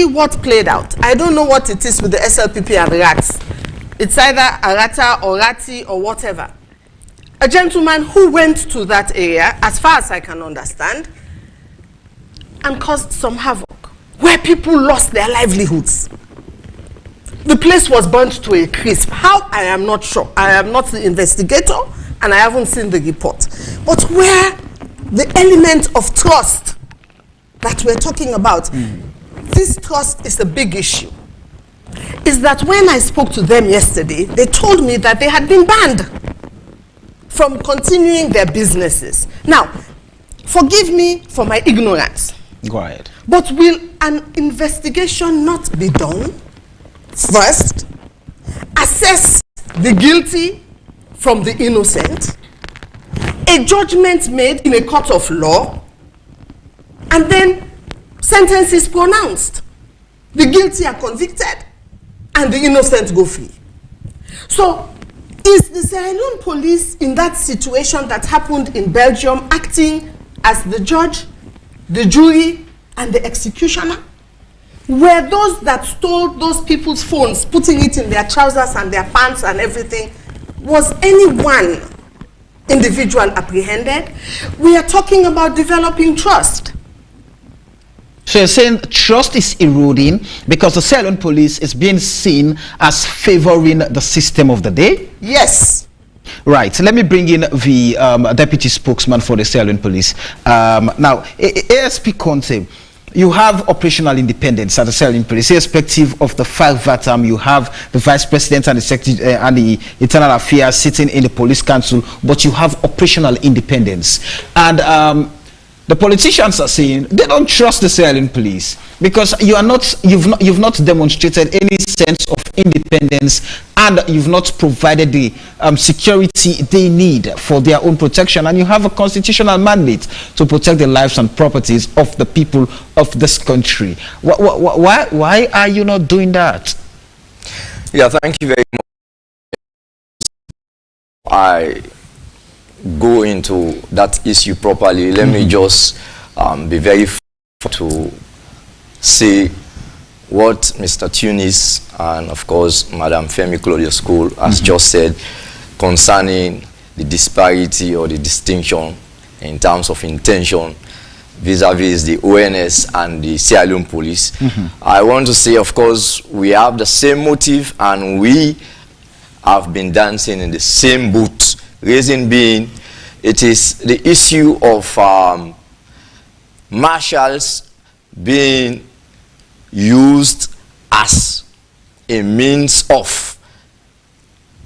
what played out. I don't know what it is with the SLPP and rats. It's either a rata or ratty or whatever. A gentleman who went to that area, as far as I can understand, and caused some havoc, where people lost their livelihoods. The place was burnt to a crisp. How? I am not sure. I am not the investigator, and I haven't seen the report. But where the element of trust that we're talking about, this trust is a big issue. Is that when I spoke to them yesterday, they told me that they had been banned from continuing their businesses. Now, forgive me for my ignorance. Go ahead. But will an investigation not be done first? Assess the guilty from the innocent, a judgment made in a court of law, and then sentence is pronounced. The guilty are convicted and the innocent go free. So, is the Sierra Leone police in that situation that happened in Belgium acting as the judge, the jury, and the executioner? Were those that stole those people's phones, putting it in their trousers and their pants and everything, was any one individual apprehended? We are talking about developing trust. So you're saying trust is eroding because the Sierra Leone police is being seen as favoring the system of the day? Yes. Right. So let me bring in the deputy spokesman for the Sierra Leone police. Now, ASP Conte, you have operational independence at the Sierra Leone police, irrespective of the 5 term. You have the vice president and the secretary and the internal affairs sitting in the police council, but you have operational independence. And the politicians are saying they don't trust the Sierra Leone police because you've not demonstrated any sense of independence, and you've not provided the security they need for their own protection, and you have a constitutional mandate to protect the lives and properties of the people of this country. Why are you not doing that? Yeah, thank you very much. I go into that issue properly. Let me just be very to say what Mr. Tunis and of course Madam Femi Claudia School has just said concerning the disparity or the distinction in terms of intention vis-a-vis the ONS and the Sierra Leone police. I want to say, of course, we have the same motive and we have been dancing in the same boot. Reason being, it is the issue of marshals being used as a means of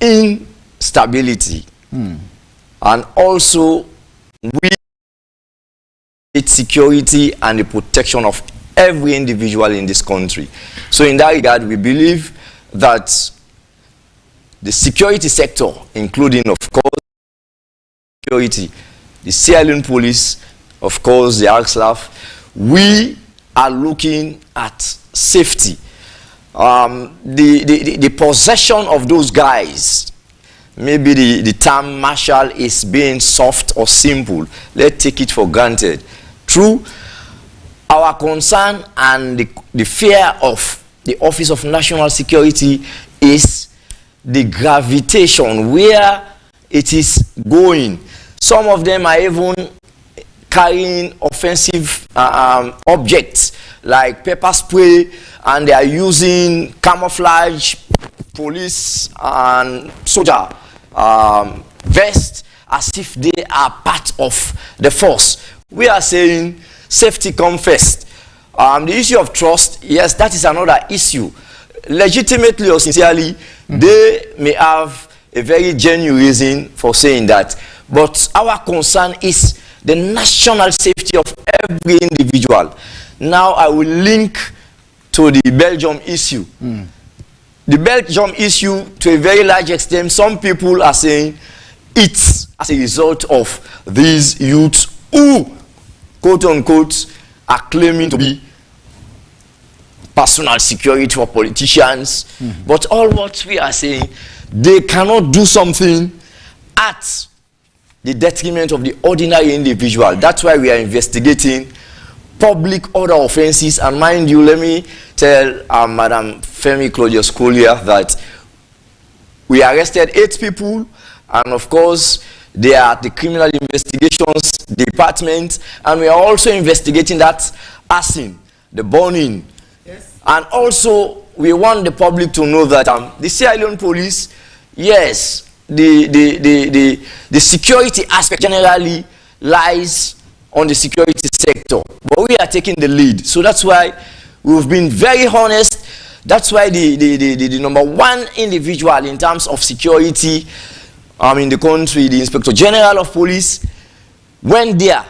instability, and also with its security and the protection of every individual in this country. So in that regard, we believe that the security sector, including of course security, the Sierra Leone police, of course the ARCSLAF, we are looking at safety. The possession of those guys, maybe the term marshal is being soft or simple. Let's take it for granted. True, our concern and the fear of the Office of National Security is the gravitation where it is going. Some of them are even carrying offensive objects like pepper spray, and they are using camouflage police and soldier vest as if they are part of the force. We are saying safety comes first. The issue of trust, yes, that is another issue. Legitimately or sincerely, they may have a very genuine reason for saying that, but our concern is the national safety of every individual. Now I will link to the Belgium issue. The Belgium issue, to a very large extent, some people are saying it's as a result of these youths who, quote unquote, are claiming to be personal security for politicians. But all what we are saying, they cannot do something at the detriment of the ordinary individual. That's why we are investigating public order offenses. And mind you, let me tell Madam Femi Claudius Collier that we arrested 8 people, and of course they are at the criminal investigations department, and we are also investigating that arson, the burning. Yes. And also we want the public to know that the Sierra Leone police, yes, the security aspect generally lies on the security sector, but we are taking the lead. So that's why we've been very honest. That's why the number one individual in terms of security in the country, the Inspector General of Police, went there,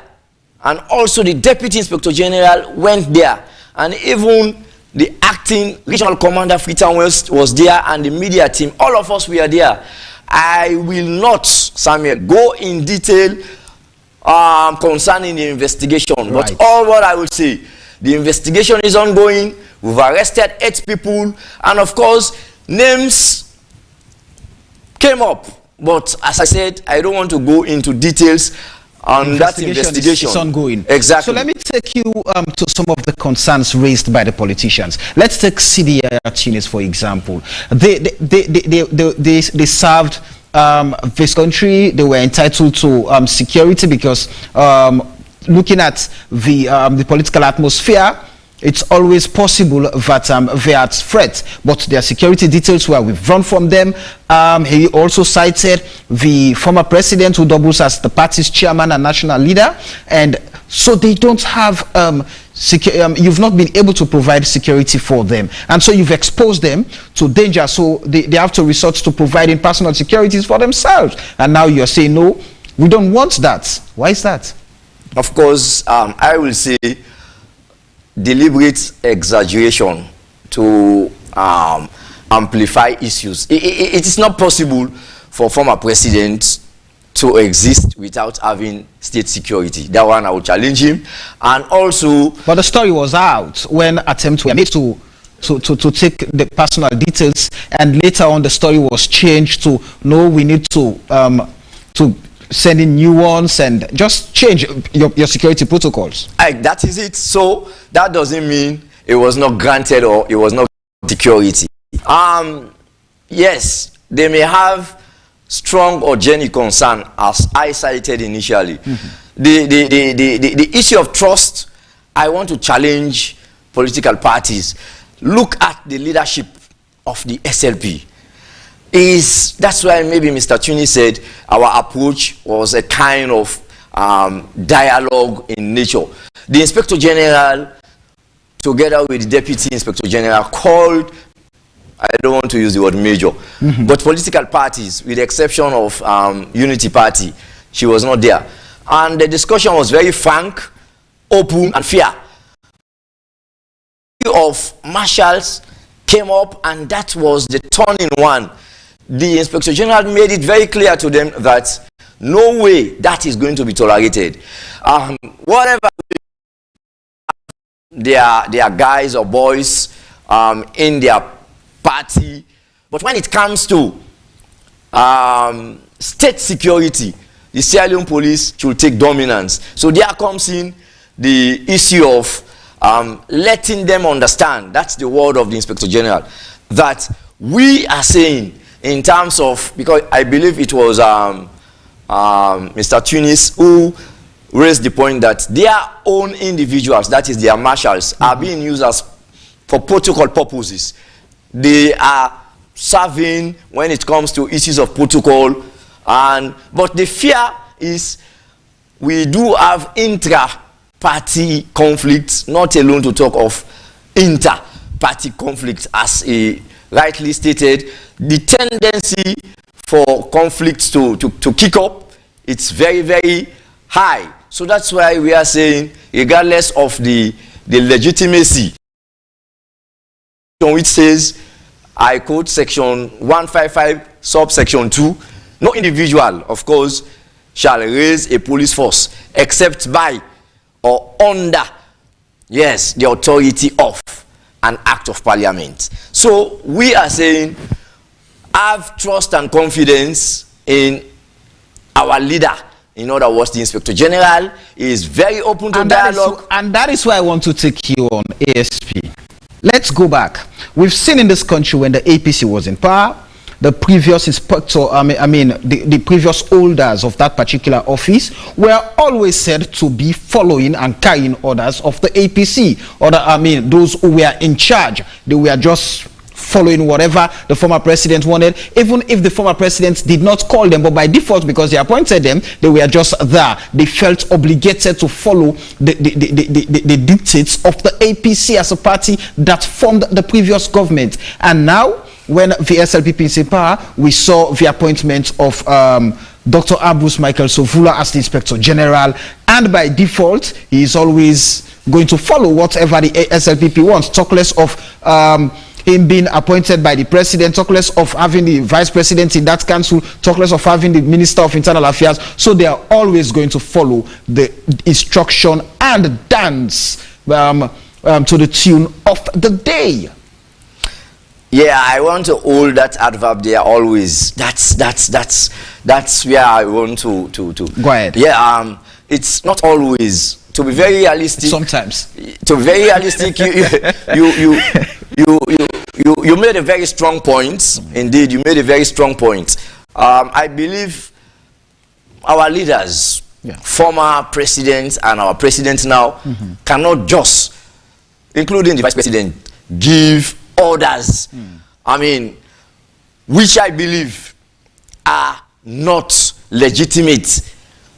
and also the Deputy Inspector General went there, and even the acting regional commander Freetown West was there, and the media team, all of us were there. I will not, Samuel, go in detail concerning the investigation, right. But all what I will say, the investigation is ongoing. We've arrested 8 people, and of course names came up, but as I said, I don't want to go into details on that investigation. Is ongoing. Exactly. So let me take you to some of the concerns raised by the politicians. Let's take CDI Tunis, for example. They served this country. They were entitled to security because looking at the political atmosphere, it's always possible that they are at threat, but their security details were withdrawn from them. He also cited the former president, who doubles as the party's chairman and national leader, and so they don't have you've not been able to provide security for them, and so you've exposed them to danger, so they have to resort to providing personal securities for themselves, and now you're saying no, we don't want that. Why is that? Of course, I will say deliberate exaggeration to amplify issues. It is not possible for former presidents to exist without having state security. That one I will challenge him. And also, but the story was out when attempts were made to take the personal details, and later on the story was changed to no, we need to send in new ones and just change your security protocols. That is it. So that doesn't mean it was not granted or it was not security. Yes, they may have strong or genuine concern, as I cited initially. Mm-hmm. The issue of trust, I want to challenge political parties. Look at the leadership of the SLP. That's why maybe Mr. Tunis said our approach was a kind of dialogue in nature. The Inspector General, together with the Deputy Inspector General, called, I don't want to use the word major, mm-hmm. but political parties, with the exception of Unity Party, she was not there. And the discussion was very frank, open, and fair. Of marshals came up, and that was the turning one. The Inspector General made it very clear to them that no way that is going to be tolerated. Whatever their guys or boys in their party, but when it comes to state security, the Sierra Leone police should take dominance. So there comes in the issue of letting them understand, that's the word of the Inspector General, that we are saying, in terms of, because I believe it was Mr. Tunis who raised the point that their own individuals, that is their marshals, mm-hmm. are being used as for protocol purposes. They are serving when it comes to issues of protocol, but the fear is we do have intra-party conflicts, not alone to talk of inter-party conflicts, as he rightly stated. The tendency for conflicts to kick up, it's very, very high. So that's why we are saying, regardless of the legitimacy, which says, I quote section 155 subsection 2, no individual, of course, shall raise a police force except by or under, yes, the authority of an act of parliament. So we are saying, have trust and confidence in our leader, In other words, the Inspector General is very open to dialogue. And that is why I want to take you on, ASP. Let's go back. We've seen in this country when the APC was in power, the previous inspector, the previous holders of that particular office were always said to be following and carrying orders of the APC. Or those who were in charge, they were just following whatever the former president wanted, even if the former president did not call them, but by default, because they appointed them, they were just there. They felt obligated to follow the dictates of the APC as a party that formed the previous government. And now, when the SLPP is in power, we saw the appointment of Dr. Abus Michael Sovula as the Inspector General, and by default, he is always going to follow whatever the SLPP wants, talk less of him being appointed by the president, talk less of having the vice president in that council, talk less of having the minister of internal affairs. So they are always going to follow the instruction and dance to the tune of the day. Yeah, I want to hold that adverb there always. That's where I want to go ahead. Yeah, it's not always. To be very realistic, sometimes. To be very realistic, you made a very strong point. Indeed, you made a very strong point. I believe our leaders, former presidents and our president now, cannot just, including the vice president, give orders. Which I believe are not legitimate,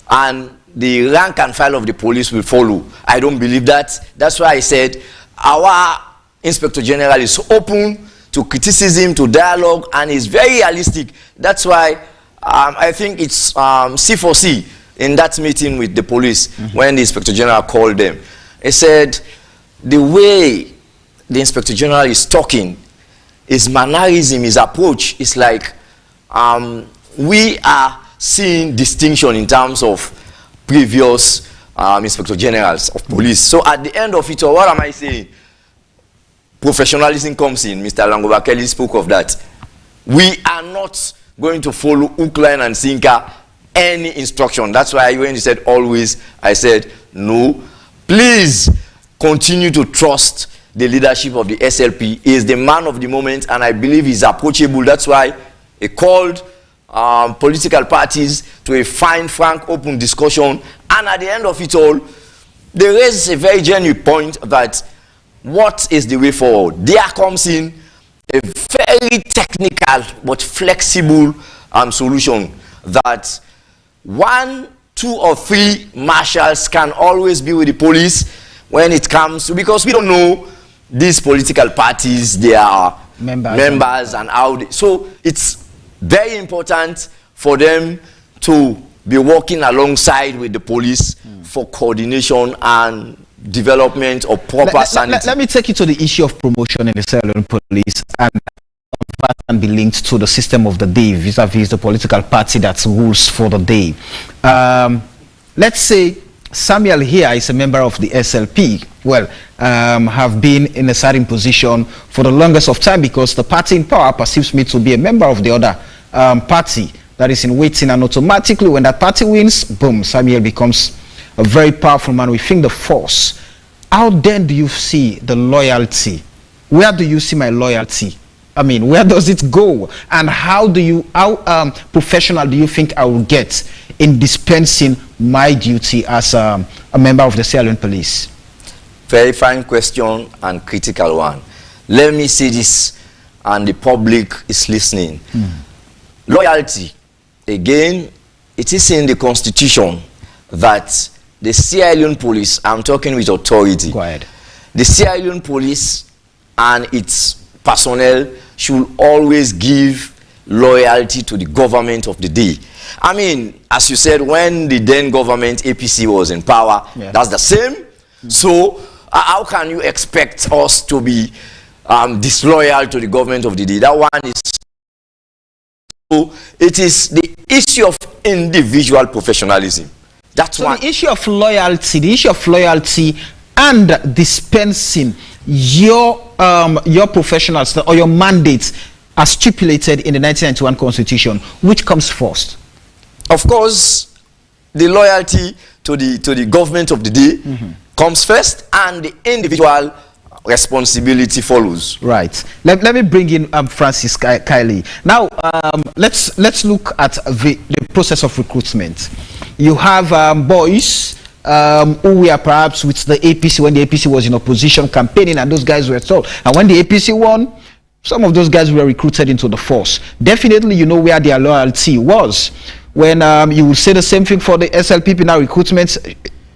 and the rank and file of the police will follow. I don't believe that. That's why I said our Inspector General is open to criticism, to dialogue, and is very realistic. That's why I think it's C for C in that meeting with the police when the Inspector General called them. He said the way the Inspector General is talking, his mannerism, his approach is like we are seeing distinction in terms of previous Inspector Generals of police. So at the end of it all, what am I saying? Professionalism comes in. Mr. Langoba Kelly spoke of that. We are not going to follow hook, line, and sinker any instruction. That's why when you said always, I said no. Please continue to trust the leadership of the SLP. He is the man of the moment, and I believe he's approachable. That's why he called political parties to a fine, frank, open discussion. And at the end of it all, they raise a very genuine point that what is the way forward? There comes in a very technical but flexible solution that 1, 2, or 3 marshals can always be with the police when it comes to, because we don't know these political parties, they are members and how they, so it's very important for them to be working alongside with the police for coordination and development of proper sanity. Let me take you to the issue of promotion in the Sierra police, and that can be linked to the system of the day vis-a-vis the political party that rules for the day. Let's say Samuel here is a member of the SLP. Well, have been in a certain position for the longest of time because the party in power perceives me to be a member of the other party that is in waiting, and automatically when that party wins, boom, Samuel becomes a very powerful man within the force. How then do you see the loyalty? Where do you see my loyalty? I mean, where does it go? And how professional do you think I will get in dispensing my duty as a member of the Sierra Leone Police? Very fine question and critical one. Let me say this, and the public is listening. Loyalty, again, it is in the Constitution that the Sierra Leone Police, I'm talking with authority, go ahead. The Sierra Leone Police and its personnel should always give loyalty to the government of the day. I mean, as you said, when the then government APC was in power, that's the same. So how can you expect us to be disloyal to the government of the day? That one is, so it is the issue of individual professionalism. That's so one. The issue of loyalty and dispensing your professionals or your mandates as stipulated in the 1991 Constitution, which comes first? Of course, the loyalty to the government of the day comes first, and the individual responsibility follows. Right. Let me bring in Francis Kiley. Now, let's look at the process of recruitment. You have boys who were perhaps with the APC when the APC was in opposition campaigning, and those guys were told. And when the APC won, some of those guys were recruited into the force. Definitely, you know where their loyalty was. When you will say the same thing for the SLPP now, recruitment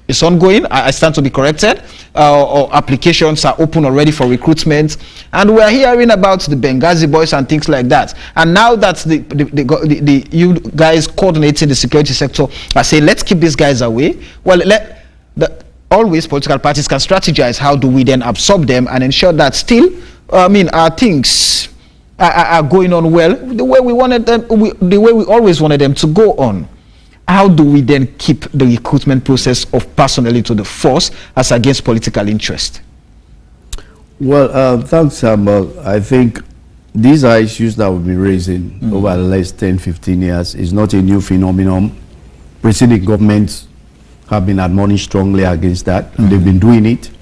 is ongoing. I stand to be corrected. Or applications are open already for recruitment, and we're hearing about the Benghazi boys and things like that. And now that you guys coordinating the security sector are saying, let's keep these guys away. Well, always political parties can strategize. How do we then absorb them and ensure that still, our things are going on well the way we wanted them, the way we always wanted them to go on? How do we then keep the recruitment process of personnel into the force as against political interest? Well, thanks, Samuel. I think these are issues that we've been raising over the last 10, 15 years. It's not a new phenomenon. Preceding governments have been admonished strongly against that, and they've been doing it.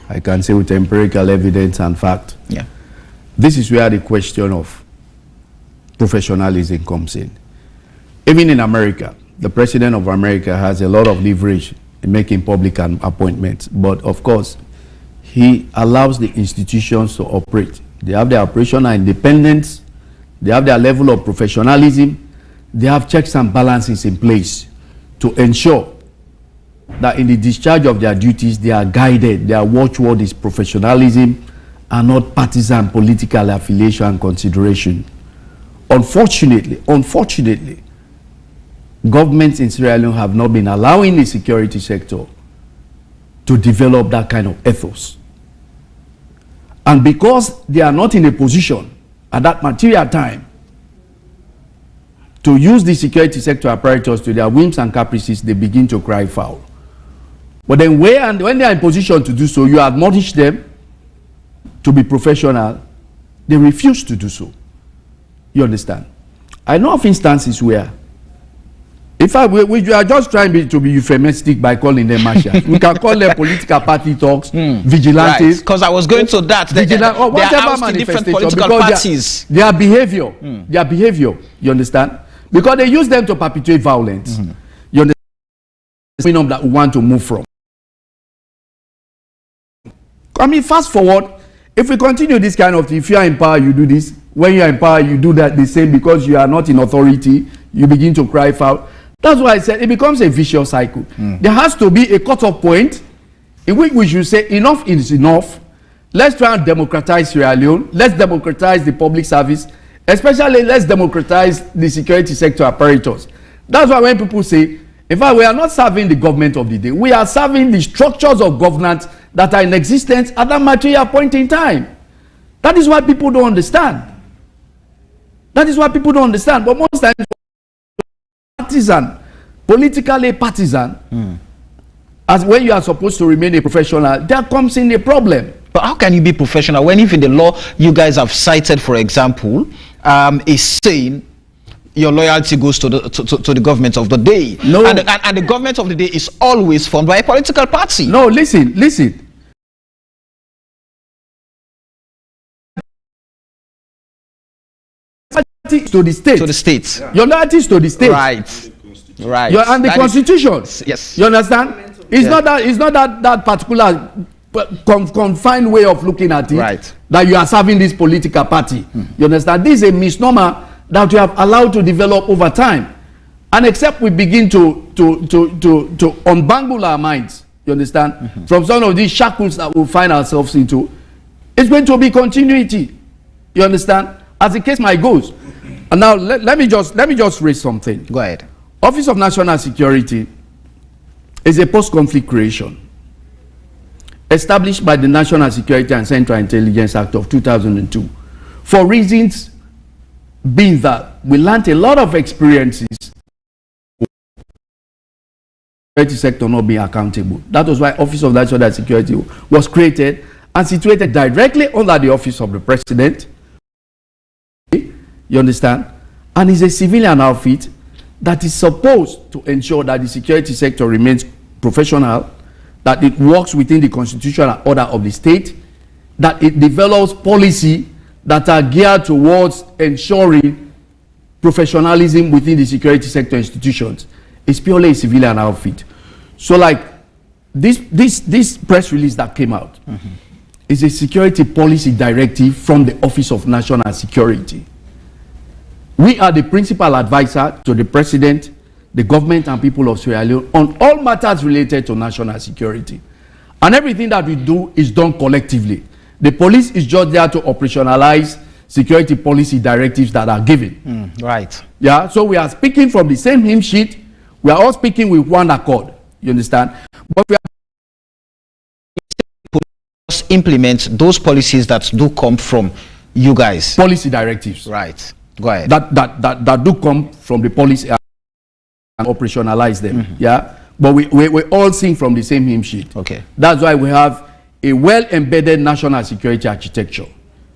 I can say with empirical evidence and fact. Yeah. This is where the question of professionalism comes in. Even in America, the president of America has a lot of leverage in making public appointments. But of course, he allows the institutions to operate. They have their operational independence. They have their level of professionalism. They have checks and balances in place to ensure that in the discharge of their duties, they are guided. Their watchword is professionalism and not partisan political affiliation and consideration. Unfortunately, governments in Sierra Leone have not been allowing the security sector to develop that kind of ethos. And because they are not in a position at that material time to use the security sector apparatus to their whims and caprices, they begin to cry foul. But then when they are in position to do so, you admonish them to be professional. They refuse to do so. You understand? I know of instances where, in fact, we are just trying to be euphemistic by calling them marshals. We can call them political party talks, vigilantes. Because I was going to that. Or whatever manifestation, political parties. Their behavior, you understand? Because they use them to perpetuate violence. You understand? That we want to move from. I mean, fast forward, if we continue this kind of thing, if you are in power, you do this. When you are in power, you do that the same because you are not in authority. You begin to cry foul. That's why I said it becomes a vicious cycle. There has to be a cutoff point in which we should say enough is enough. Let's try and democratize Sierra Leone. Let's democratize the public service. Especially, let's democratize the security sector apparatus. That's why when people say, in fact, we are not serving the government of the day. We are serving the structures of governance that are in existence at that material point in time. That is why people don't understand. That is why people don't understand. But most times, partisan, politically partisan, as when you are supposed to remain a professional, there comes in a problem. But how can you be professional when even the law you guys have cited, for example, is saying your loyalty goes to the government of the day? No. And the government of the day is always formed by a political party. No, listen. To the state. To the states. Your loyalty is to the state. Right. And the Constitution. Yes. You understand? It's not that particular confined way of looking at it. Right. That you are serving this political party. You understand? This is a misnomer that we have allowed to develop over time. And except we begin to unbangle our minds, you understand, from some of these shackles that we'll find ourselves into, it's going to be continuity. You understand? As the case might goes. And now let me just raise something. Go ahead. Office of National Security is a post-conflict creation established by the National Security and Central Intelligence Act of 2002 for reasons being that we learned a lot of experiences security sector not being accountable. That was why Office of National Security was created and situated directly under the Office of the President. You understand? And it's a civilian outfit that is supposed to ensure that the security sector remains professional, that it works within the constitutional order of the state, that it develops policy that are geared towards ensuring professionalism within the security sector institutions. It's purely a civilian outfit. So like this press release that came out is a security policy directive from the Office of National Security. We are the principal advisor to the president, the government and people of Sierra Leone on all matters related to national security. And everything that we do is done collectively. The police is just there to operationalize security policy directives that are given. Right. Yeah, so we are speaking from the same hymn sheet. We are all speaking with one accord. You understand? But we are implement those policies that do come from you guys. Policy directives. Right. Go ahead. That do come from the policy and operationalize them. Yeah. But we all sing from the same hymn sheet. Okay. That's why we have a well-embedded national security architecture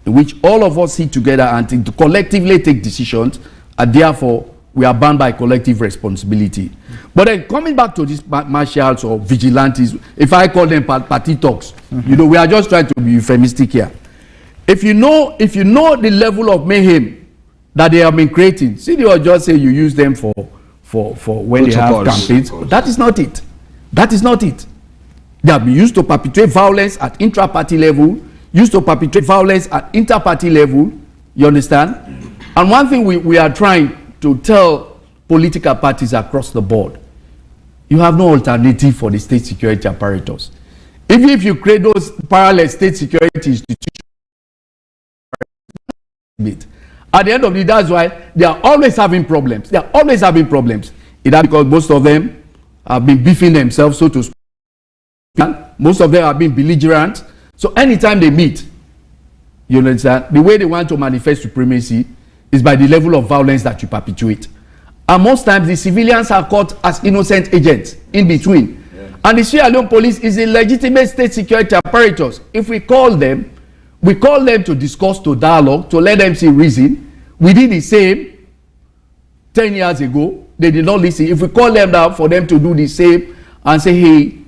in which all of us sit together and to collectively take decisions, and therefore we are bound by collective responsibility. But then coming back to these marshals or vigilantes, if I call them party talks, you know, we are just trying to be euphemistic here. If you know the level of mayhem that they have been creating, see, they will just say you use them for when they have campaigns. That is not it. That is not it. They have been used to perpetrate violence at intra-party level, used to perpetrate violence at inter-party level. You understand? And one thing we are trying to tell political parties across the board, you have no alternative for the state security apparatus. Even if you create those parallel state security institutions, at the end of the day, that's why they are always having problems. They are always having problems. Either because most of them have been beefing themselves, so to speak. Most of them have been belligerent. So anytime they meet, you understand, the way they want to manifest supremacy is by the level of violence that you perpetuate. And most times the civilians are caught as innocent agents in between. Yeah. And the Sierra Leone police is a legitimate state security apparatus. If we call them to discuss, to dialogue, to let them see reason. We did the same 10 years ago. They did not listen. If we call them down for them to do the same and say, hey,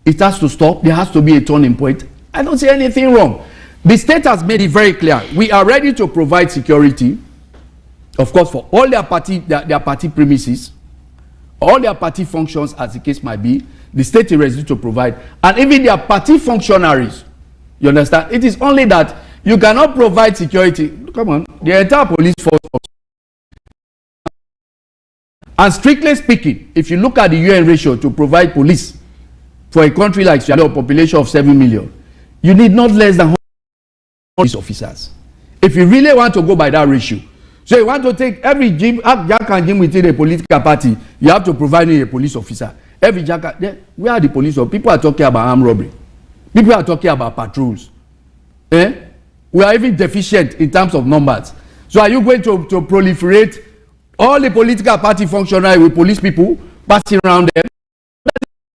it has to stop, there has to be a turning point, I don't see anything wrong. The state has made it very clear. We are ready to provide security, of course, for all their party premises, all their party functions, as the case might be. The state is ready to provide. And even their party functionaries, you understand? It is only that you cannot provide security. Come on, the entire police force. And strictly speaking, if you look at the UN ratio to provide police for a country like Sierra Leone, population of 7 million, you need not less than 100 police officers. If you really want to go by that ratio. So you want to take every jack and gym within a political party, you have to provide me a police officer. Every jack, where are the police? People are talking about armed robbery. People are talking about patrols. We are even deficient in terms of numbers. So are you going to proliferate all the political party functionaries with police people passing around them?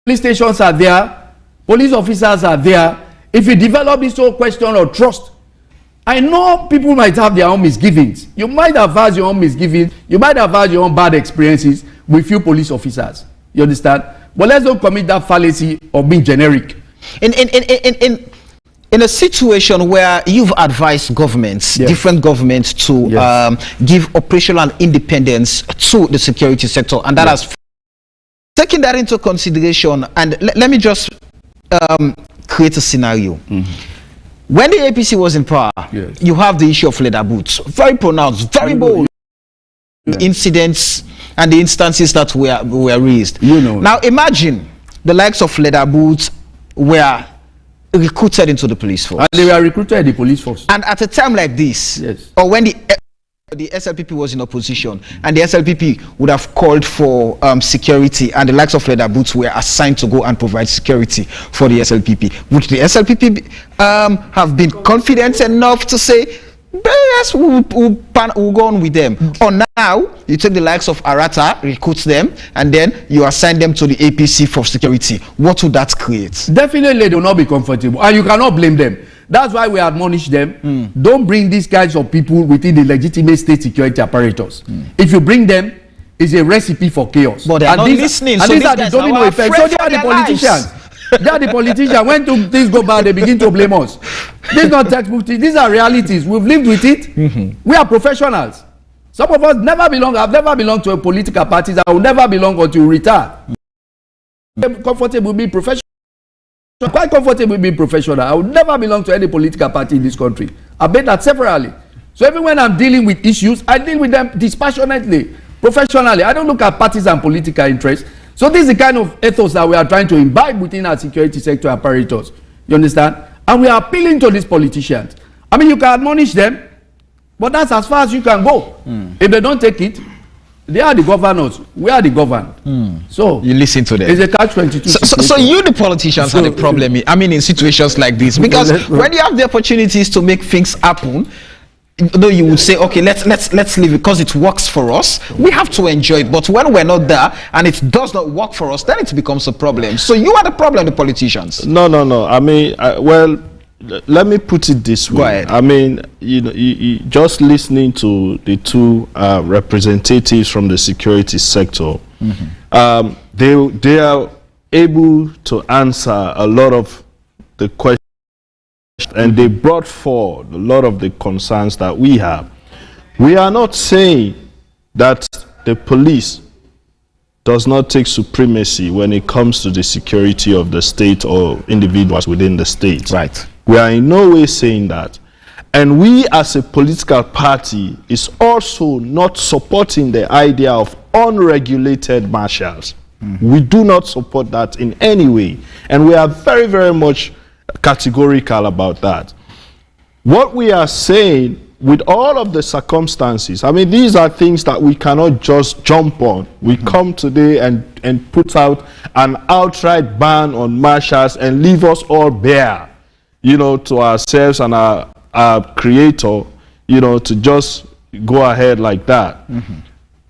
Police stations are there. Police officers are there. If you develop this whole question of trust, I know people might have their own misgivings. You might have had your own misgivings. You might have had your own bad experiences with few police officers. You understand? But let's not commit that fallacy of being generic. In a situation where you've advised governments, yes, different governments to yes, give operational independence to the security sector, and that yes, has taken that into consideration, and let me just create a scenario. When the APC was in power, yes, you have the issue of leather boots, very pronounced, very bold, yes, incidents and the instances that were raised. You know. Now imagine the likes of leather boots were recruited into the police force. And they were recruited in the police force. And at a time like this, yes, or when the SLPP was in opposition, and the SLPP would have called for security, and the likes of leather boots were assigned to go and provide security for the SLPP, would the SLPP have been confident enough to say, yes, we'll go on with them? Or now you take the likes of Arata, recruit them, and then you assign them to the APC for security? What would that create? Definitely they will not be comfortable, and you cannot blame them. That's why we admonish them. Don't bring these kinds of people within the legitimate state security apparatus. If you bring them, is a recipe for chaos. But they're not listening. And so these are the domino effects. So they are the politicians. They are the politicians. When things go bad, they begin to blame us. These are not textbook things. These are realities. We've lived with it. We are professionals. Some of us never belong. I've never belonged to a political party. I will never belong until retire. I'm comfortable being professional. I'm quite comfortable being professional. I would never belong to any political party in this country. I've made that severally. So even when I'm dealing with issues, I deal with them dispassionately, professionally. I don't look at parties and political interests. So this is the kind of ethos that we are trying to imbibe within our security sector apparatus. You understand? And we are appealing to these politicians. I mean, you can admonish them, but that's as far as you can go. If they don't take it, they are the governors. We are the governed. So you listen to them. It's a catch-22. So you, the politicians, are the problem. I mean, in situations like this, because when you have the opportunities to make things happen, though you would say, okay, let's leave it because it works for us. We have to enjoy it. But when we're not there and it does not work for us, then it becomes a problem. So you are the problem, the politicians. No. I mean, well, let me put it this way. Go ahead. I mean, you just listening to the two representatives from the security sector, they are able to answer a lot of the questions, and they brought forward a lot of the concerns that we have. We are not saying that the police does not take supremacy when it comes to the security of the state or individuals within the state. Right. We are in no way saying that. And we as a political party is also not supporting the idea of unregulated marshals. We do not support that in any way. And we are very, very much categorical about that. What we are saying, with all of the circumstances, I mean, these are things that we cannot just jump on. We come today and put out an outright ban on marshals and leave us all bare, to ourselves and our creator, to just go ahead like that.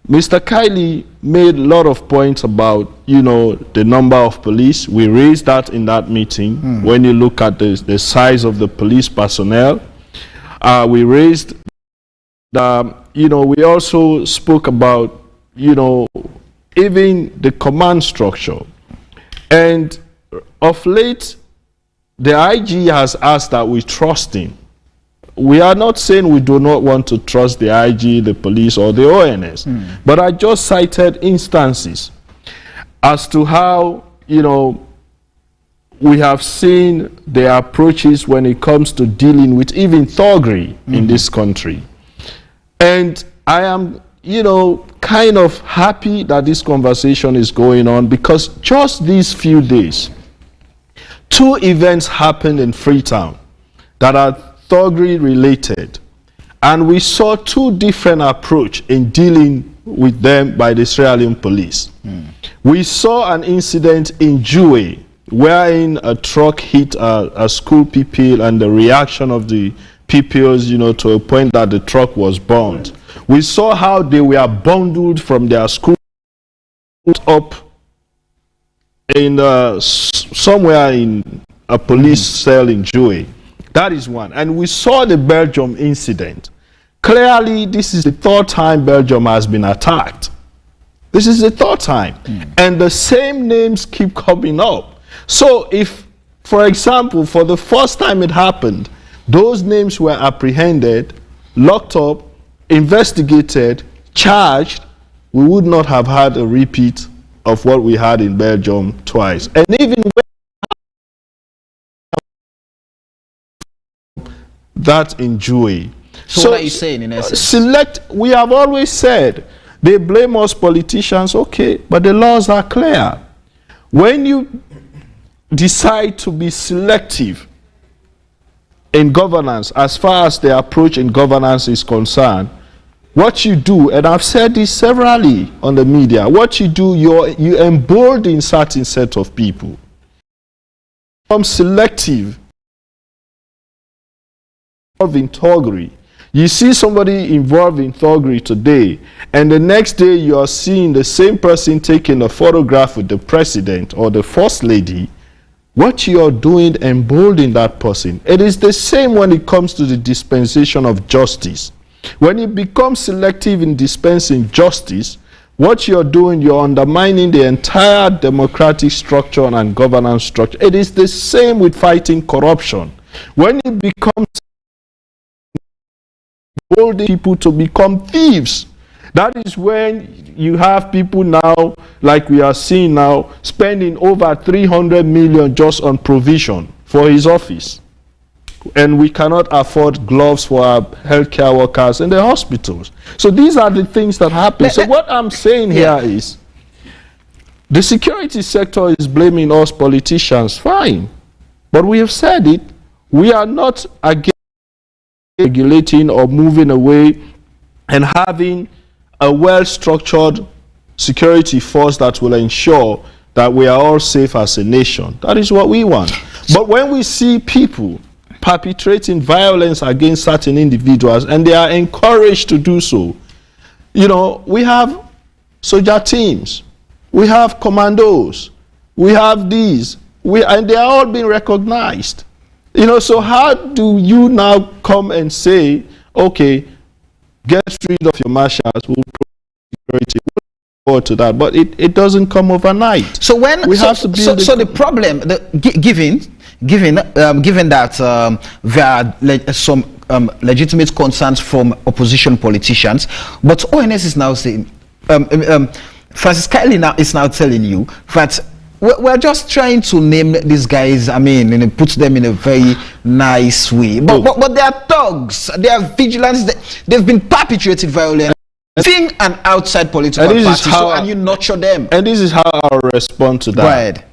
Mr. Kiley made a lot of points about, the number of police. We raised that in that meeting. When you look at the size of the police personnel, we raised, we also spoke about, even the command structure. And of late, the IG has asked that we trust him. We are not saying we do not want to trust the IG, the police, or the ONS. But I just cited instances as to how, we have seen the approaches when it comes to dealing with even thuggery in this country. And I am, kind of happy that this conversation is going on, because just these few days, 2 events happened in Freetown that are thuggery related, and we saw 2 different approaches in dealing with them by the Sierra Leone police. We saw an incident in Jue wherein a truck hit a school pupil, and the reaction of the pupils, to a point that the truck was burned. We saw how they were bundled from their school up in somewhere in a police cell in Jue. That is one. And we saw the Belgium incident. Clearly, this is the 3rd time Belgium has been attacked. This is the 3rd time. And the same names keep coming up. So if, for example, for the first time it happened, those names were apprehended, locked up, investigated, charged, we would not have had a repeat of what we had in Belgium twice. And even that in Jue. So what are you saying in essence? We have always said, they blame us politicians, okay, but the laws are clear. When you decide to be selective in governance, as far as the approach in governance is concerned, what you do, and I've said this severally on the media, what you do, you embolden certain set of people. Become selective in thuggery. You see somebody involved in thuggery today, and the next day you are seeing the same person taking a photograph with the president or the first lady. What you are doing embolden that person. It is the same when it comes to the dispensation of justice. When you become selective in dispensing justice, what you're doing, you're undermining the entire democratic structure and governance structure. It is the same with fighting corruption. When it becomes holding people to become thieves, that is when you have people now, like we are seeing now, spending over 300 million just on provision for his office. And we cannot afford gloves for our healthcare workers in the hospitals. So these are the things that happen. So what I'm saying here is, the security sector is blaming us politicians, fine. But we have said it, we are not against regulating or moving away and having a well-structured security force that will ensure that we are all safe as a nation. That is what we want. But when we see people perpetrating violence against certain individuals and they are encouraged to do so, you know, we have soldier teams, we have commandos, we have these, and they are all being recognized. You know, so how do you now come and say, okay, get rid of your marshals, we'll forward to that, but it doesn't come overnight. So when we have to build the problem, given that there are some legitimate concerns from opposition politicians, but ONS is now saying, Francis Kiley now is now telling you that we're just trying to name these guys, I mean, and put them in a very nice way. But they are thugs, they are vigilantes, they've been perpetuating violence within and outside political parties, and you nurture them. And this is how I'll respond to that. Right.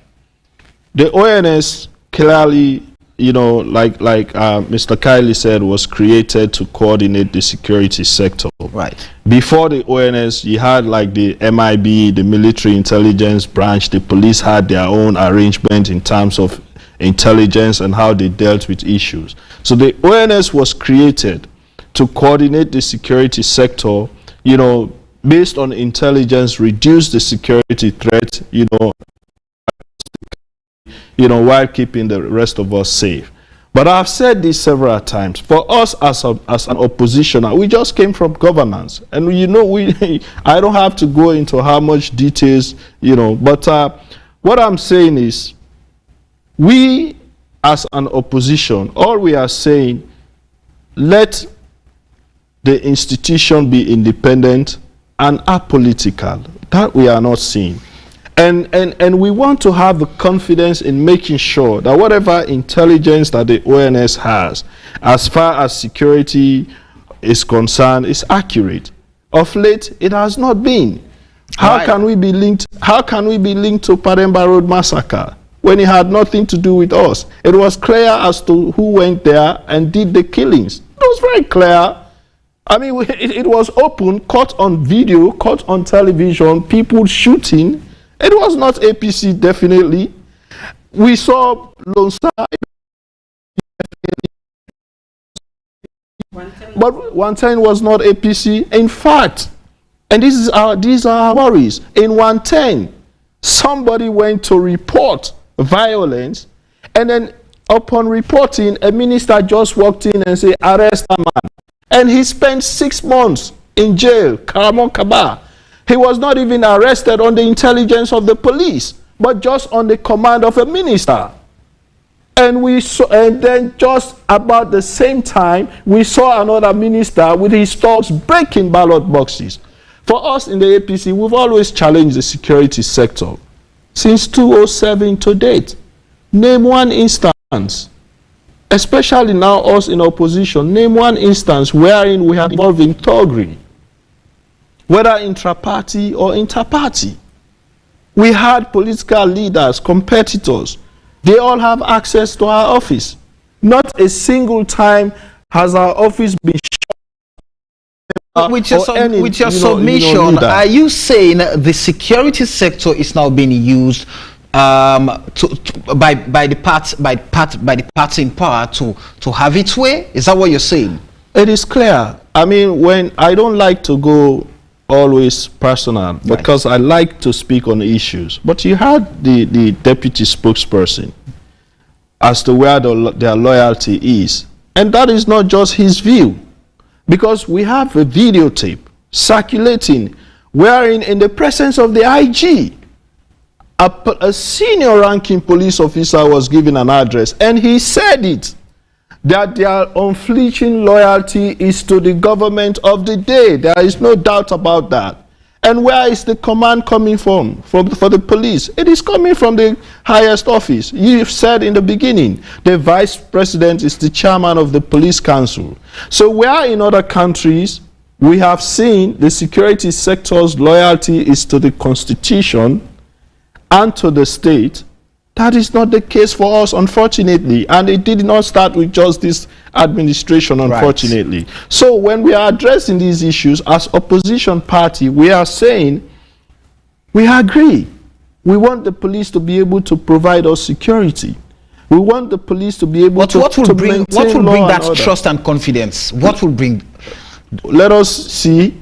The ONS clearly, you know, like Mr. Kiley said, was created to coordinate the security sector. Right. Before the ONS, you had like the MIB, the military intelligence branch, the police had their own arrangement in terms of intelligence and how they dealt with issues. So the ONS was created to coordinate the security sector, you know, based on intelligence, reduce the security threat, you know, while keeping the rest of us safe. But I've said this several times. For us as an oppositioner, we just came from governance, and you know, I don't have to go into how much details, you know. But what I'm saying is, we as an opposition, all we are saying, let the institution be independent and apolitical. That we are not seeing. And we want to have the confidence in making sure that whatever intelligence that the ONS has, as far as security is concerned, is accurate. Of late, it has not been. How can we be linked to Paremba Road massacre when it had nothing to do with us? It was clear as to who went there and did the killings. It was very clear. I mean, it was open, caught on video, caught on television, people shooting. It was not APC, definitely. We saw Lone Star, but 110 was not APC. In fact, and these are our worries. In 110, somebody went to report violence, and then upon reporting, a minister just walked in and said, arrest a man. And he spent 6 months in jail, Karamon Kaba. He was not even arrested on the intelligence of the police, but just on the command of a minister. And we saw, and then just about the same time, we saw another minister with his thugs breaking ballot boxes. For us in the APC, we've always challenged the security sector since 2007 to date. Name one instance, especially now us in opposition, name one instance wherein we have involved in thuggery, whether intra-party or inter-party. We had political leaders, competitors, they all have access to our office. Not a single time has our office been shut. With your submission, are you saying the security sector is now being used by the party in power to have its way? Is that what you're saying? It is clear. I mean, when I don't like to go always personal, because I like to speak on issues. But you had the deputy spokesperson as to where their loyalty is. And that is not just his view, because we have a videotape circulating on social media wherein in the presence of the IG, a senior ranking police officer was giving an address, and he said it, that their unflinching loyalty is to the government of the day. There is no doubt about that. And where is the command coming from for the police? It is coming from the highest office. You've said in the beginning, the vice president is the chairman of the police council. So where in other countries we have seen the security sector's loyalty is to the constitution and to the state, that is not the case for us, unfortunately. And it did not start with just this administration, unfortunately. Right. So when we are addressing these issues as opposition party, we are saying, we agree. We want the police to be able to provide us security. We want the police to be able what will bring that trust and confidence? What will bring? Let us see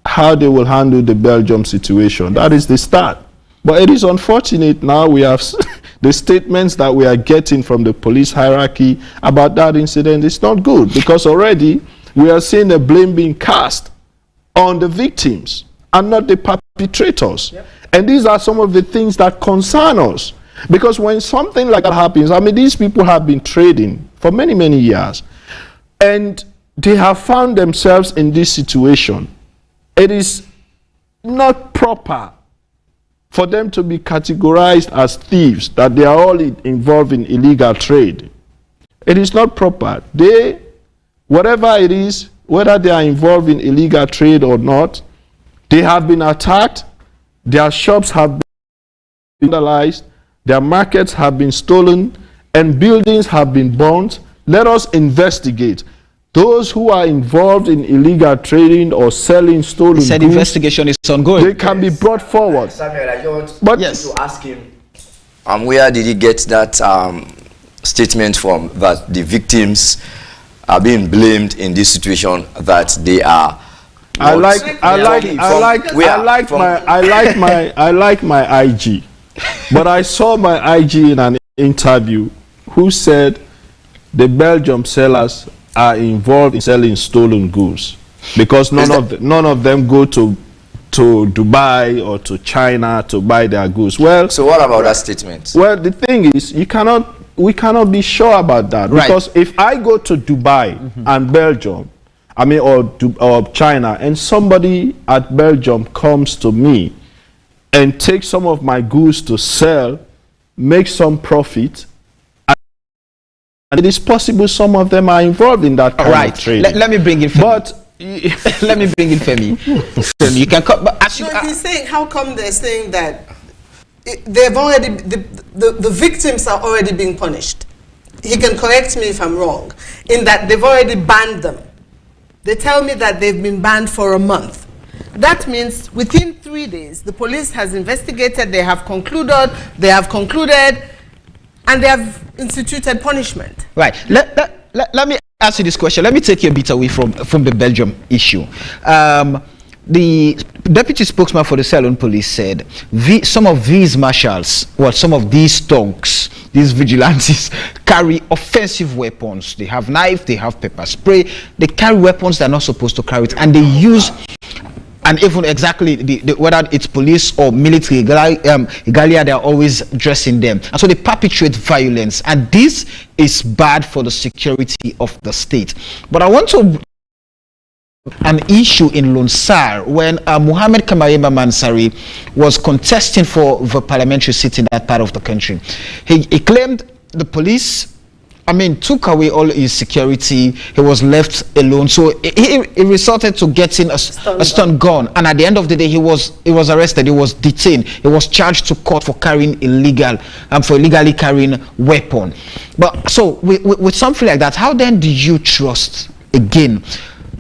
how they will handle the Belgium situation. That is the start. But it is unfortunate now we have the statements that we are getting from the police hierarchy about that incident is not good, because already we are seeing the blame being cast on the victims and not the perpetrators. Yep. And these are some of the things that concern us, because when something like that happens, I mean, these people have been trading for many, many years, and they have found themselves in this situation. It is not proper for them to be categorized as thieves, that they are all involved in illegal trade. It is not proper. They, whatever it is, whether they are involved in illegal trade or not, they have been attacked, their shops have been vandalized, their markets have been stolen, and buildings have been burnt. Let us investigate. Those who are involved in illegal trading or selling stolen goods, investigation is ongoing. They can be brought forward. Samuel, I just want to ask him, where did he get that statement from, that the victims are being blamed in this situation, that they are? I like my IG, but I saw my IG in an interview who said the Belgium sellers are involved in selling stolen goods, because none of them go to Dubai or to China to buy their goods. Well, so what about that statement? Well, the thing is, we cannot be sure about that, because if I go to Dubai and Belgium, I mean, or China, and somebody at Belgium comes to me and takes some of my goods to sell, make some profit, and it is possible some of them are involved in that kind of trading. Let me bring in Femi. But let me bring in Femi. Femi, you can come. But he's saying, how come they're saying that they've already the victims are already being punished? He can correct me if I'm wrong, in that they've already banned them. They tell me that they've been banned for a month. That means within 3 days, the police has investigated, they have concluded, and they have instituted punishment. Right. Let me ask you this question. Let me take you a bit away from the Belgium issue. The deputy spokesman for the Sierra police said some of these marshals, well, some of these thugs, these vigilantes, carry offensive weapons. They have knives, they have pepper spray, they carry weapons they're not supposed to carry it, and they use, and even exactly whether it's police or military regalia, they're always dressing them, and so they perpetrate violence, and this is bad for the security of the state. But I want to an issue in Lunsar when Muhammad Kamarima Mansari was contesting for the parliamentary seat in that part of the country. He claimed the police, took away all his security. He was left alone, so he resorted to getting a stun gun, and at the end of the day, he was arrested. He was detained. He was charged to court for carrying illegally carrying weapon. But so with something like that, how then do you trust again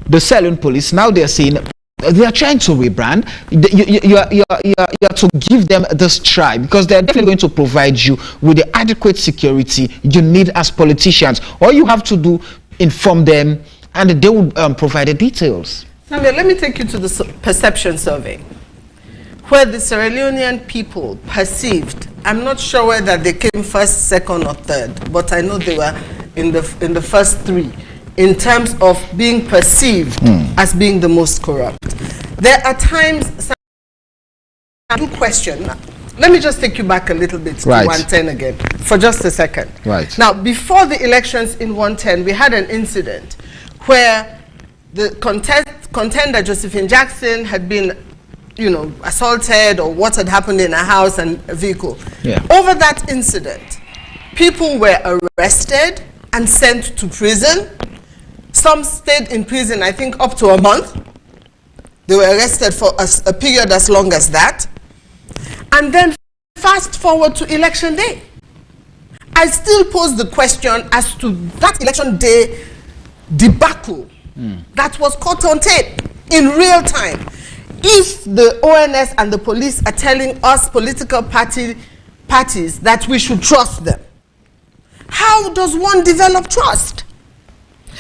the Sierra police? Now they're saying they are trying to rebrand. You are to give them this try, because they're definitely going to provide you with the adequate security you need as politicians. All you have to do, inform them, and they will provide the details. Samuel, let me take you to the perception survey, where the Sierra Leonean people perceived, I'm not sure whether they came first, second, or third, but I know they were in the first three, in terms of being perceived as being the most corrupt. There are times question. Let me just take you back a little bit to Right. 110 again for just a second. Right. Now, before the elections in 110, we had an incident where the contender Josephine Jackson had been, assaulted, or what had happened in a house and a vehicle. Yeah. Over that incident, people were arrested and sent to prison. Some stayed in prison, I think, up to a month. They were arrested for a period as long as that. And then fast forward to election day. I still pose the question as to that election day debacle that was caught on tape in real time. If the ONS and the police are telling us political parties that we should trust them, how does one develop trust?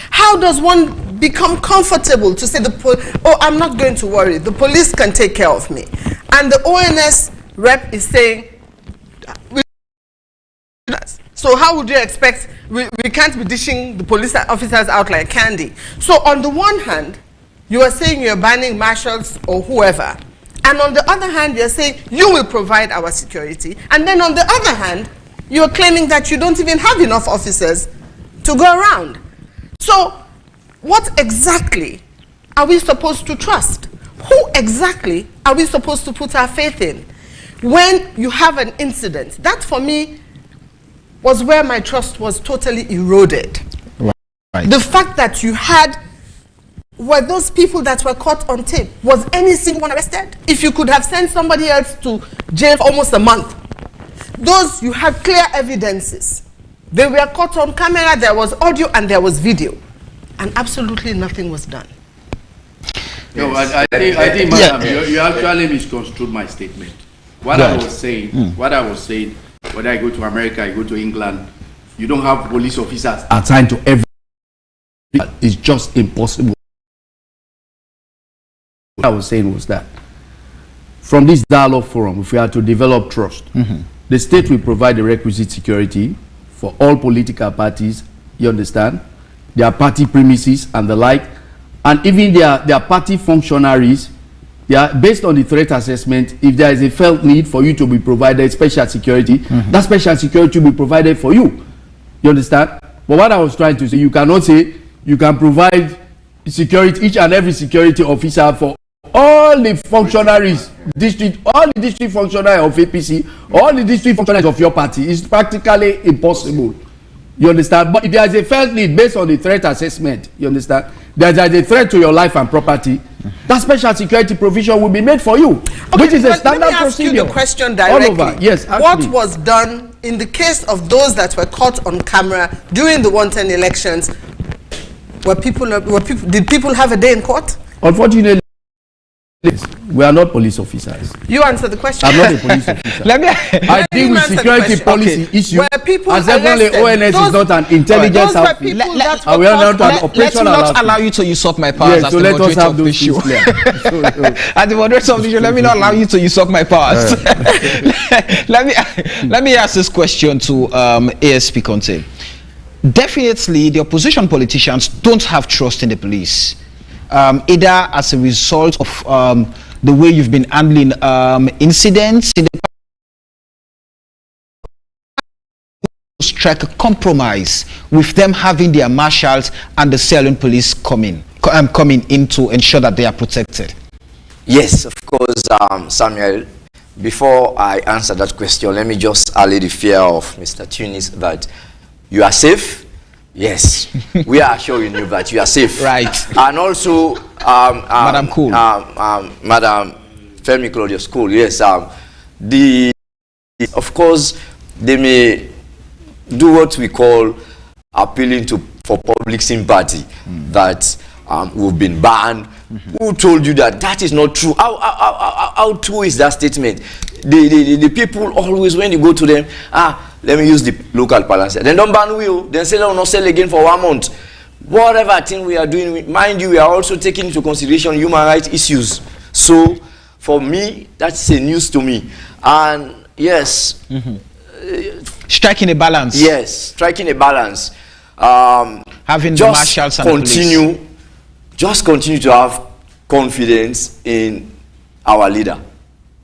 How does one become comfortable to say, I'm not going to worry, the police can take care of me? And the ONS rep is saying, so how would you expect, we can't be dishing the police officers out like candy. So on the one hand, you are saying you're banning marshals or whoever, and on the other hand, you're saying you will provide our security, and then on the other hand, you're claiming that you don't even have enough officers to go around. So what exactly are we supposed to trust? Who exactly are we supposed to put our faith in when you have an incident? That, for me, was where my trust was totally eroded. Right. The fact that you had, were those people that were caught on tape, was any single one arrested? If you could have sent somebody else to jail for almost a month, those, you had clear evidences. They were caught on camera, there was audio and there was video, and absolutely nothing was done. No, I think, madam, you actually misconstrued my statement. What I was saying, whether I go to America, I go to England, you don't have police officers assigned to every. It's just impossible. What I was saying was that from this dialogue forum, if we are to develop trust, the state will provide the requisite security for all political parties, you understand, their party premises and the like, and even their party functionaries. They are based on the threat assessment. If there is a felt need for you to be provided special security, that special security will be provided for you. You understand? But what I was trying to say, you cannot say you can provide security, each and every security officer for all the functionaries, all the district functionaries of APC, all the district functionaries of your party. It's practically impossible. You understand? But if there is a felt need based on the threat assessment, you understand, there is a threat to your life and property, that special security provision will be made for you, which is a standard procedure. Let me ask you the question directly. All over. Yes, what was done in the case of those that were caught on camera during the 110 elections? Did people have a day in court? Unfortunately, we are not police officers. You answer the question. I'm not a police officer. I deal with security policy issues. And secondly, ONS is not an intelligence outfit. And we are not an operational outfit. Let me not allow you to usurp my powers as so the let us moderator have of the those show. As the moderator of the show, let me not allow you to usurp my powers. Let me ask this question to ASP Conte. Definitely, the opposition politicians don't have trust in the police. Either as a result of the way you've been handling incidents in the strike a compromise with them having their marshals and the Sierra police coming in to ensure that they are protected. Yes, of course, Samuel. Before I answer that question, let me just allay the fear of Mr. Tunis that you are safe. Yes, we are assuring you that you are safe. Right. And also, Madam Cool. Madam Femi Claudius Cool, yes. Of course, they may do what we call appealing for public sympathy, that we've been banned. Who told you that? That is not true. How true is that statement? The people always, when you go to them, let me use the local balance. Then don't ban we, then say, no, not sell again for 1 month. Whatever thing we are doing, mind you, we are also taking into consideration human rights issues. So, for me, that's a news to me. And yes, striking a balance. Yes, striking a balance. Having the marshals and the police. Just continue to have confidence in our leader.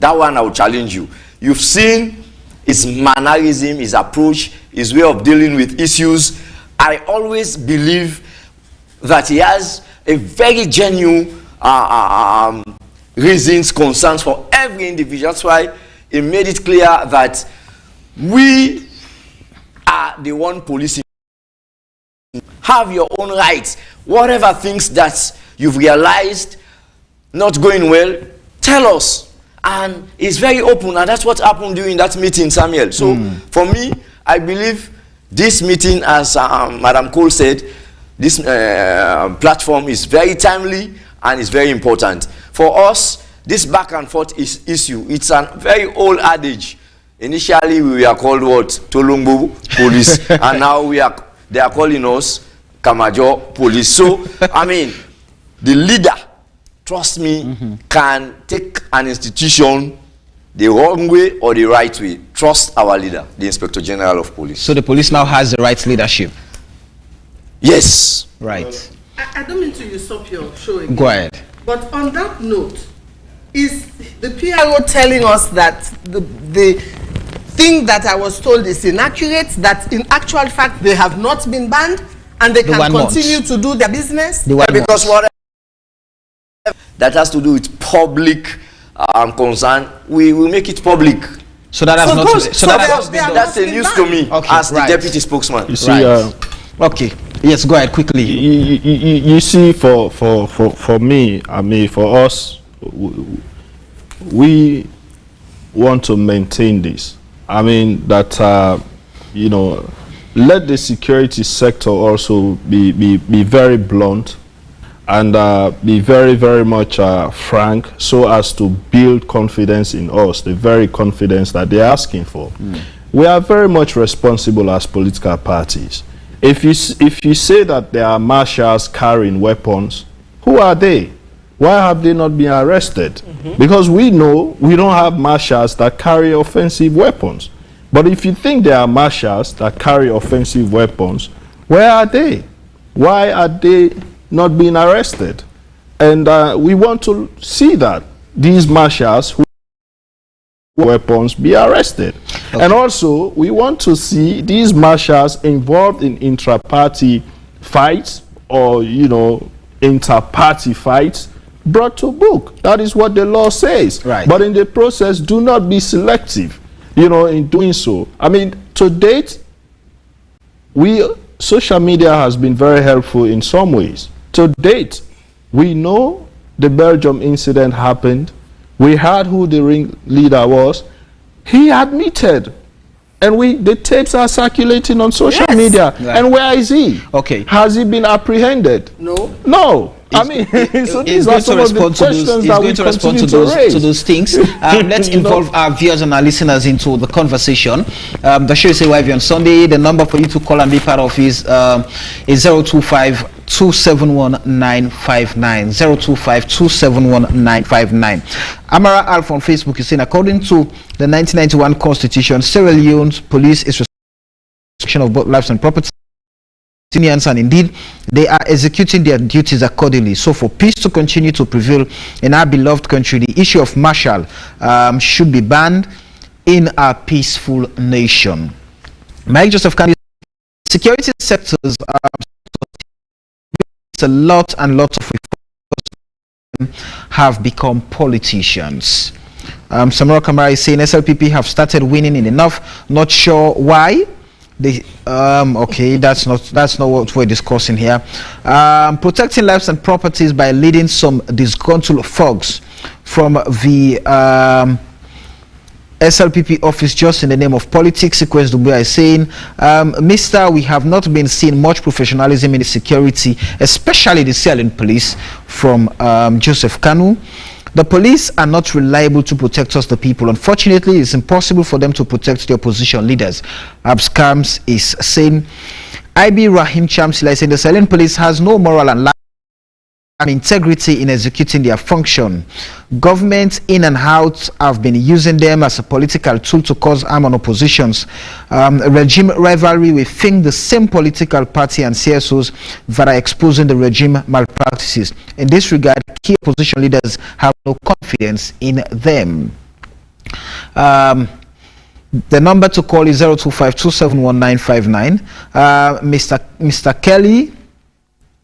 That one I will challenge you. You've seen his mannerism, his approach, his way of dealing with issues. I always believe that he has a very genuine reasons, concerns for every individual. That's why he made it clear that we are the one policing. Have your own rights. Whatever things that you've realized not going well, tell us. And it's very open, and that's what happened during that meeting, Samuel. So for me, I believe this meeting, as Madam Cole said, this platform is very timely and is very important. For us, this back and forth issue, it's a very old adage. Initially, we were called what? Tolombo police, and now they are calling us Kamajo police. So, I mean, the leader, trust me, can take an institution the wrong way or the right way. Trust our leader, the Inspector General of Police. So the police now has the right leadership? Yes. Right. I don't mean to usurp your show again. Go ahead. But on that note, is the PRO telling us that the thing that I was told is inaccurate, that in actual fact they have not been banned and they can continue to do their business? Because whatever that has to do with public concern, we will make it public. So that has not that's a news to me, as the deputy spokesman. You see, okay. Yes, go ahead quickly. You see, for me, I mean, for us, we want to maintain this. I mean that you know, let the security sector also be very blunt and be very much frank, so as to build confidence in us, the very confidence that they're asking for. We are very much responsible as political parties. If you say that there are marshals carrying weapons, who are they? Why have they not been arrested? Because we know we don't have marshals that carry offensive weapons. But if you think there are marshals that carry offensive weapons, where are they? Why are they not being arrested? And we want to see that these marshals who weapons be arrested. Okay. And also, we want to see these marshals involved in intra-party fights or, you know, inter-party fights brought to book. That is what the law says. Right. But in the process, do not be selective, you know, in doing so. I mean, to date, social media has been very helpful in some ways. To date, we know the Belgium incident happened. We heard who the ringleader was. He admitted. And the tapes are circulating on social media. Right. And where is he? Okay. Has he been apprehended? No. No. I mean, so these are some of the questions that we continue to raise. To those things. Let's involve our viewers and our listeners into the conversation. The show is live on Sunday. The number for you to call and be part of is 025-271-959. 025-271-959. Amara Alf on Facebook is saying, according to the 1991 Constitution, Sierra Leone's police is responsible of both lives and property. And indeed, they are executing their duties accordingly. So for peace to continue to prevail in our beloved country, the issue of martial should be banned in our peaceful nation. Mike Joseph Kennedy, security sectors a lot and lots of reforms have become politicians. Samara Kamara is saying SLPP have started winning in enough, not sure why. Okay, that's not what we're discussing here. Protecting lives and properties by leading some disgruntled thugs from the SLPP office just in the name of politics. Sequence Dubuya is saying, Mr. We have not been seeing much professionalism in the security, especially the Sierra Leone police, from Joseph Kanu. The police are not reliable to protect us, the people. Unfortunately, it's impossible for them to protect the opposition leaders. Abscams is saying, IB Rahim Chamsila is saying the Sierra Leone police has no moral and integrity in executing their function. Governments in and out have been using them as a political tool to cause harm on oppositions. Regime rivalry within the same political party and CSOs that are exposing the regime malpractices. In this regard, key opposition leaders have no confidence in them. The number to call is 025-271-959.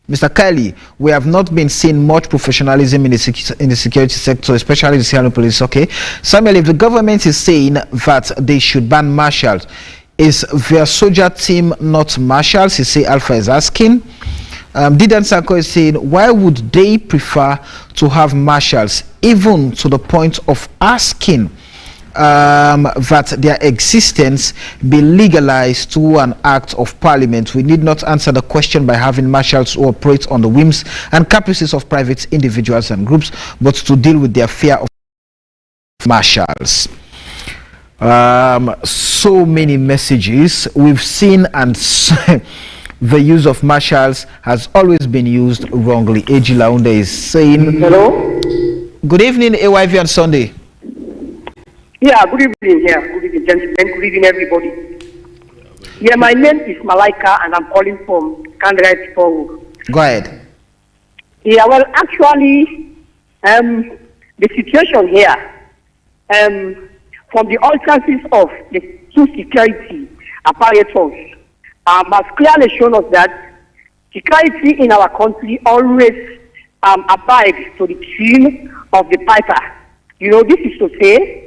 Mr. Kelly, we have not been seeing much professionalism in the security sector, especially the Sierra Police. Okay, Samuel, if the government is saying that they should ban marshals, is their soldier team not marshals? He say Alpha is asking. Didan Sako is saying, why would they prefer to have marshals, even to the point of asking that their existence be legalized through an act of parliament? We need not answer the question by having marshals who operate on the whims and caprices of private individuals and groups, but to deal with their fear of marshals. So many messages we've seen, and the use of marshals has always been used wrongly. A.G. Launde is saying, hello. Good evening, AYV on Sunday. Yeah, good evening. Yeah, good evening, gentlemen. Good evening, everybody. Yeah, my name is Malaika, and I'm calling from Candidate Forum. Go ahead. Yeah, well, actually, the situation here, from the utterances of the two security apparatus, has clearly shown us that security in our country always abides to the tune of the piper. You know, this is to say,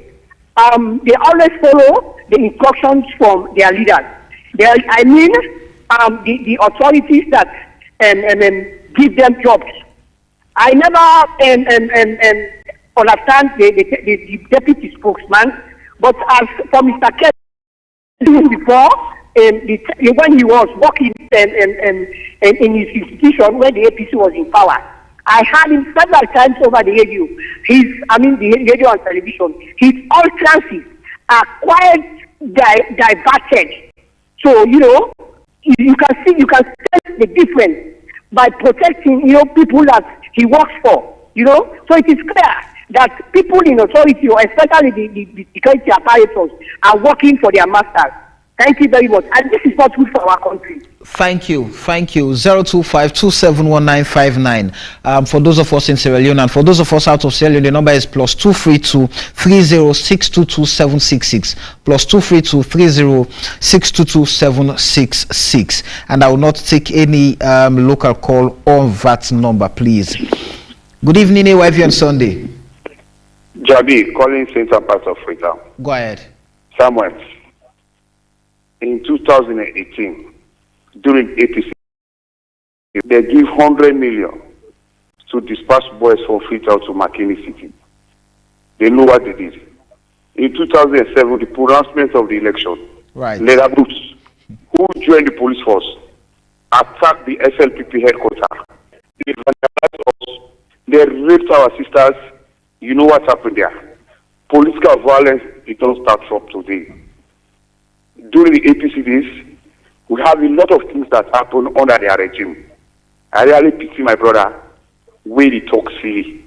they always follow the instructions from their leaders. The authorities that give them jobs. I never understand the deputy spokesman, but as for Mr. Kelly before, when he was working in his institution when the APC was in power, I heard him several times over the radio. The radio and television. His utterances are quite diverted. So you can sense the difference by protecting people that he works for. So it is clear that people in authority, or especially the security apparatus, are working for their masters. Thank you very much. And this is not good for our country. Thank you. 025-271-959. For those of us in Sierra Leone, and for those of us out of Sierra Leone, the number is +232-30622766. +232-30622766. And I will not take any local call on that number, please. Good evening, AYV on Sunday. Jabi, calling Central Part of Freetown. Go ahead. Samuel. In 2018, during APC, they give 100 million to dispatch boys from Freetown to McKinney City. They know what they did. In 2007, the pronouncement of the election, leather groups who joined the police force attacked the SLPP headquarters. They vandalized us. They raped our sisters. You know what happened there. Political violence, it don't start from today. During the APC days, we have a lot of things that happen under their regime. I really pity my brother, where he talks silly.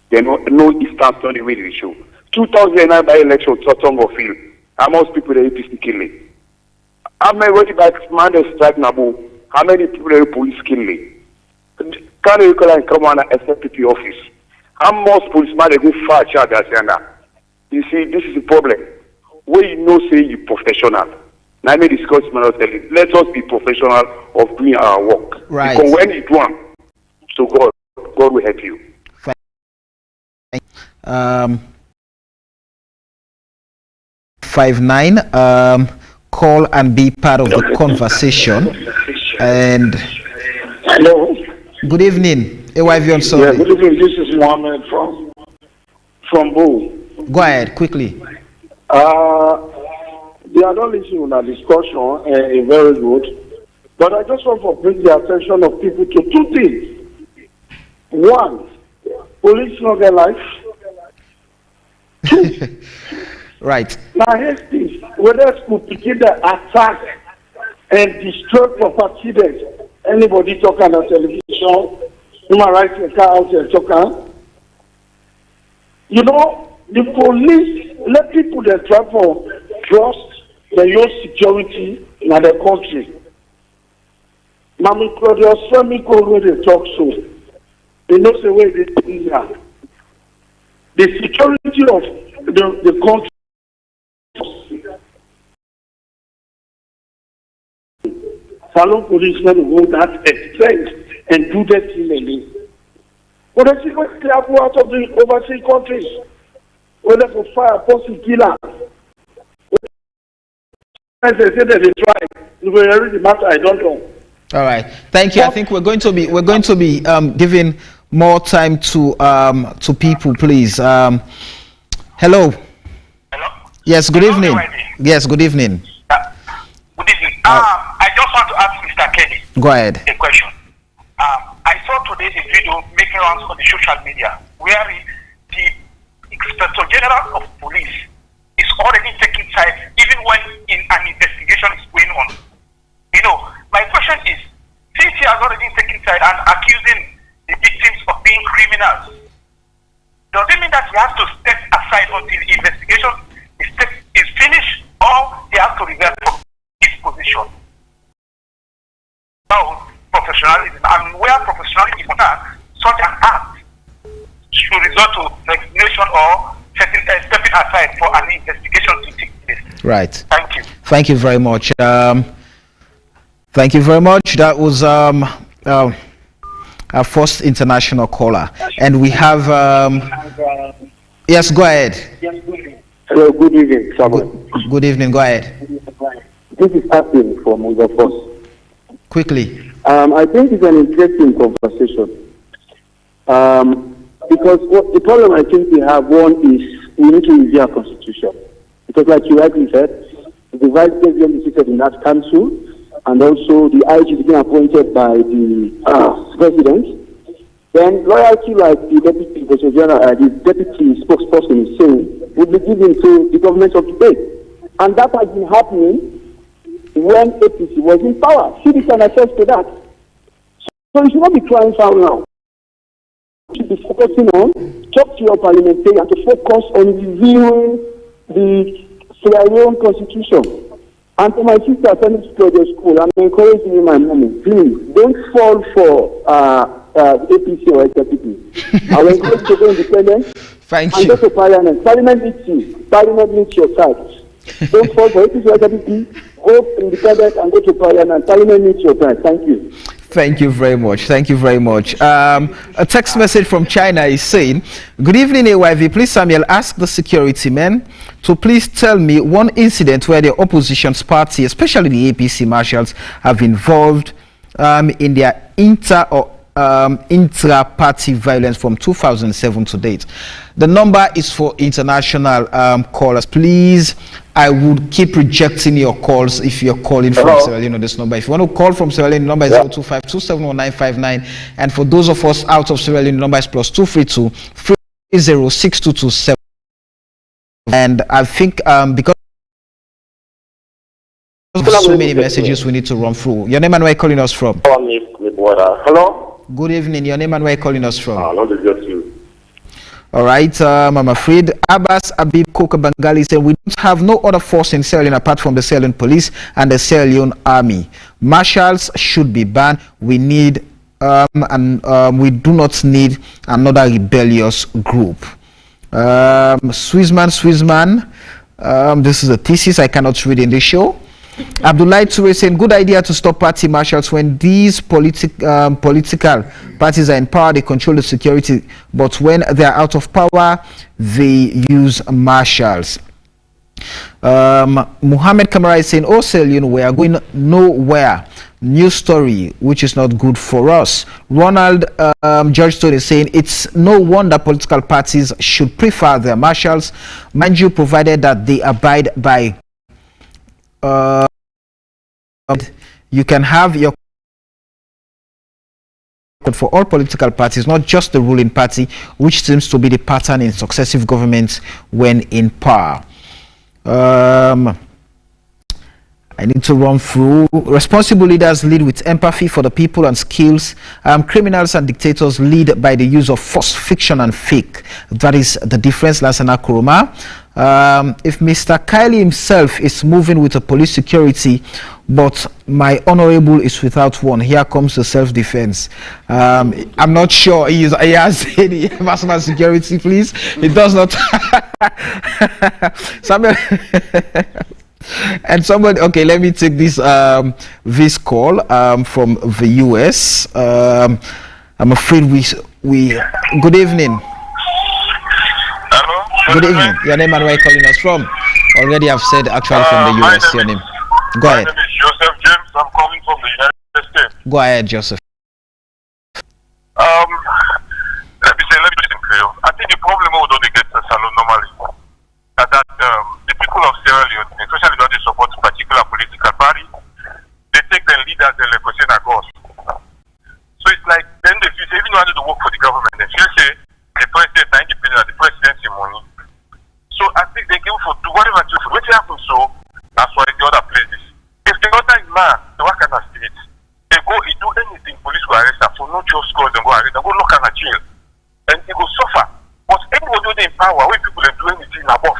They no Eastern Sunday way they show. 2009 by election, Totongo field. How much people the APC killing? How many by man they strike Nabu? How many people the police killing? Can you come on the SFPP office? How much policemen they go far charge that? You see, this is the problem. Where you know say you professional. Now I may discuss let us be professional of doing our work. Right. Because when you do one, so God will help you. Call and be part of the conversation. And hello. Good evening, AYV on Sunday. Yeah, good evening. This is Mohammed from Bo. Go ahead quickly. They are not listening to our discussion, very good. But I just want to bring the attention of people to two things. One, police not their life. Two, right. now Hastings, whether school begin the attack and destroy property that anybody talking on television, human rights out there talking. The police let people that travel trust the your security in the country. Mami Claudius Femiko where they talk so. They know the way they do that. The security of the country. Salon policemen will go that extent and do that thing alone. But I see what they have out of the overseas countries, whether for fire, posse, killer. As they say that they try, it will really matter. I don't know. All right, thank you. I think we're going to be giving more time to people, please. Hello. Hello. Yes. Good evening. Yes. Good evening. Good evening. I just want to ask Mr. Kenny. Go ahead. A question. I saw today a video making rounds on the social media where the Inspector General of Police is already taking sides even when an investigation is going on. You know, my question is, since he has already taken side and accusing the victims of being criminals, does it mean that he has to step aside until the investigation is finished, or he has to resign from his position? Now, professionalism, and where professionalism is concerned, such an act should resort to resignation or stepping aside for an investigation to take place. Right. Thank you. Thank you very much. Thank you very much. That was our first international caller, and we have. Yes, go ahead. Hello, good evening, Samuel. Good evening. Go ahead. This is Asim from Uzafos. Quickly. I think it's an interesting conversation. Because the problem I think we have, one is we need to review our constitution. Because like you rightly said, the vice president is seated in that council, and also the IG is being appointed by the president. Then loyalty, like the deputy spokesperson is saying, would be given to the government of the day. And that has been happening when APC was in power. CDC can attest to that. So you should not be crying foul now. You should be focusing on, talk to your parliamentarian to focus on reviewing the Sierra Leone constitution. And to my sister attending to your school, I'm encouraging you, my mommy, please don't fall for APC or SPP. I will encourage you to go independent. Thank and you. go to Parliament. Parliament needs you. Parliament needs your side. Don't fall for APC or SPP. Go independent and go to Parliament. Parliament needs your side. Thank you. Thank you very much. Thank you very much. A text message from China is saying, "Good evening, AYV. Please, Samuel, ask the security men to please tell me one incident where the opposition's party, especially the APC marshals, have involved in their intra-party violence from 2007 to date." The number is for international callers. Please, I would keep rejecting your calls if you're calling from Sierra Leone. This number, if you want to call from Sierra Leone, the number is 025-271-959, and for those of us out of Sierra Leone, the number is +232-306-227. And I think because so many messages we need to run through. Your name and where you're calling us from? Hello. Good evening. Your name and where you're calling us from? Not to get you. All right, I'm afraid Abbas Abib Koka Bangali said we don't have no other force in Sierra Leone apart from the Sierra Leone police and the Sierra Leone army. Marshals should be banned. We need we do not need another rebellious group. Swissman, this is a thesis I cannot read in this show. Abdullah Toure saying, good idea to stop party marshals. When these political parties are in power, they control the security, but when they are out of power, they use marshals. Muhammad Kamara is saying, oh Sierra, we are going nowhere. New story, which is not good for us. Ronald George Stone is saying, it's no wonder political parties should prefer their marshals, mind you, provided that they abide by you can have your for all political parties, not just the ruling party, which seems to be the pattern in successive governments when in power. I need to run through. Responsible leaders lead with empathy for the people and skills. Criminals and dictators lead by the use of force, fiction, and fake. That is the difference, Lansana Kuruma. If Mr. Kiley himself is moving with a police security but my honorable is without one. Here comes the self-defense. I'm not sure he has any personal security, please. It does not. Samuel. And somebody, okay, let me take this this call from the US. I'm afraid we good evening. Hello. Good evening. Your name and where you calling us from? Already I've said actually from the US. Your name. Go ahead. My name is Joseph James. I'm calling from the United States. Go ahead, Joseph. Let me do this in Creole. I think the problem we don't get to salon normally that the people of Sierra Leone, especially those who support particular political party, they take their leaders and like question at us. So it's like then they feel even wanted to work for the government, they feel say the president is independent of the presidency money. So I think they give for do whatever to do. What happens so that's why the other places. If the other is mad, the work kind of state, they go he do anything, police will arrest her for no just cause and go arrest and go lock her in jail. And they go suffer. But anybody who in power, when people do anything above,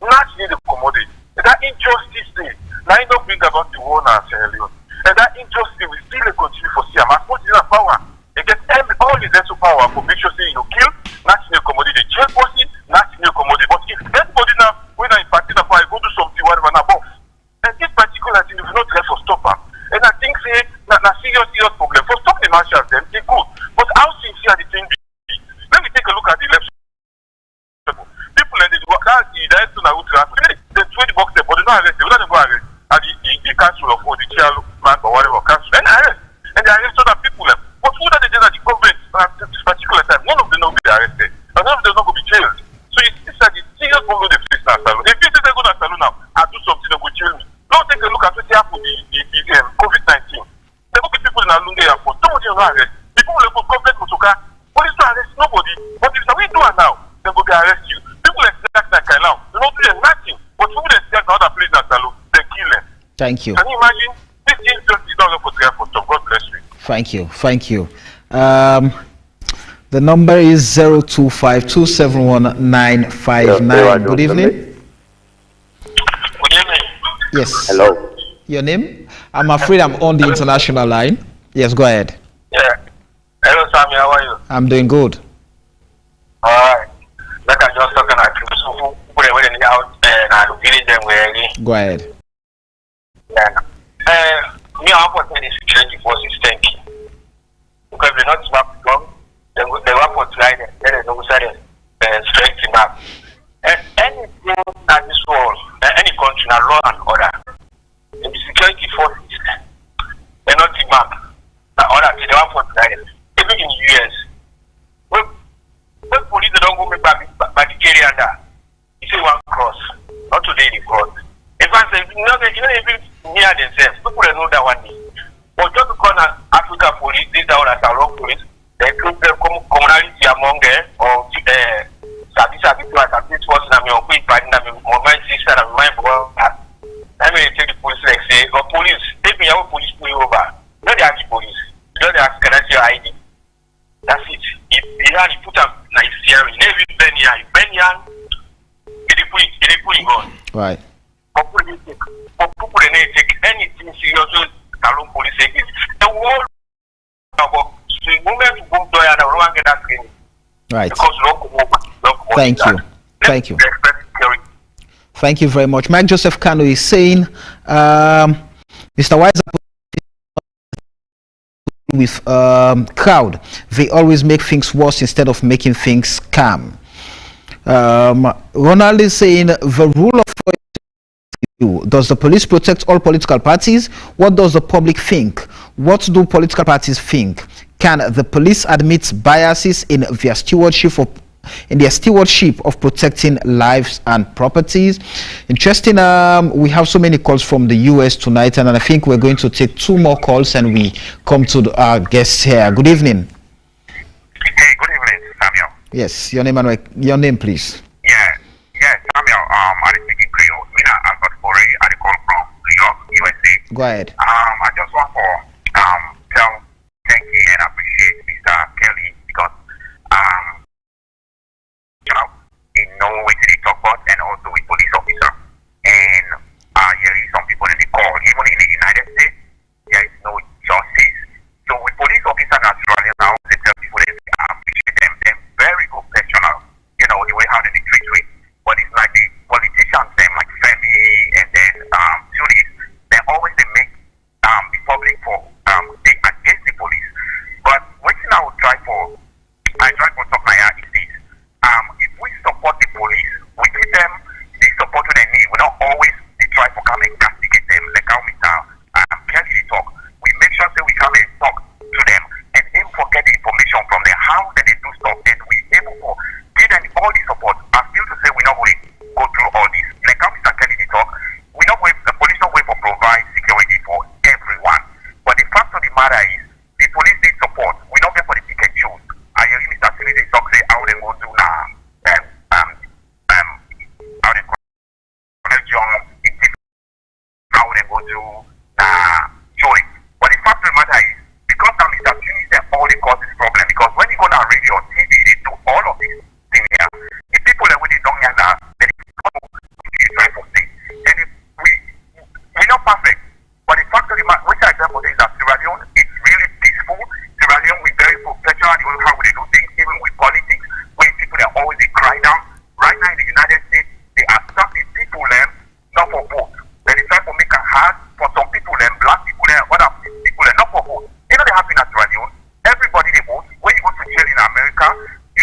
not need the commodity. That injustice thing, now you don't bring about the war now, Sierra Leone. And that injustice will still continue for CM. As much as power, they get all the essential power for make sure say you kill, not in the commodity, the jail person, not in the commodity. But if everybody now, when I party the power, go do something, whatever, above. And this particular thing, if you not try for stop her. And I think say, na serious problem. For stop the marshals, then they good. But how sincere the thing be? Let me take a look at the election. People like that's the director now who transfer. They throw the box there, but they don't arrest. They don't go arrest. And the council of or the chairman or whatever council. And arrest. And they arrest other people. But who that they did at the government at this particular time? None of them will be arrested. And none of them will be jailed. So it's like the serious problem they face now. If you say they go to salon now and do something, they will jail me. Don't take a look at what happened with the COVID-19. They go people in Alunga airport. Nobody will arrest. People will go government Motoka. Police will arrest nobody. But if we do it now, they will arrest you. People expect that kind now. They don't do nothing. But people expect another place in salon, they kill them. Thank you. Can you imagine? This injustice doesn't put there for some. God bless you. Thank you. Thank you. The number is 025271959. Good evening. Good evening. Yes. Hello. Your name? I'm afraid I'm on the international line. Yes, go ahead. Yeah. Hello, Sammy. How are you? I'm doing good. Alright. Like I just talking at you. So, put away the out and I'm feeling them wearing. Go ahead. Yeah. Me, I'm for the security forces. Thank you. Because they're not smart long. They work for trying and there is no sudden strength enough. And anything at this world, any country, now law and order, and the security forces, they're not the map. The order, they work for trying. Even in the US, when police don't go back by the carrier under, you say one cross, not today the cross. If I say, you know, even near themselves, people don't know that one day. But just because Africa police, these are all as our own police, they group the commonality among them, or Sabi people as a police force, and I'm your quick body, and I'm my sister, and my boy. I mean, take the police, like say, or police, take me out, police pull you over. Not the anti-police, not the can I see your ID. That's it. If you have to put up like Sierra, you never been here, it put you on. Right. But people take anything seriously. Salon police against the world about the moment you go there and I get that thing. Right. Because Thank you. Thank you. Thank you very much. Mike Joseph Kano is saying, Mr. Wise with crowd, they always make things worse instead of making things calm. Ronald is saying the rule of law. Does the police protect all political parties? What does the public think? What do political parties think? Can the police admit biases in their stewardship of protecting lives and properties? Interesting. We have so many calls from the US tonight, and I think we're going to take 2 more calls and we come to our guests here. Good evening. Hey, good evening, Samuel. Yes, your name and your name, please. Yeah, Samuel. I speak in Creole. I call from New York, USA. Go ahead. I just want to thank you and appreciate Mr. Kelly because he know what they talk about and also with police officer. And there is some people in the call, even in the United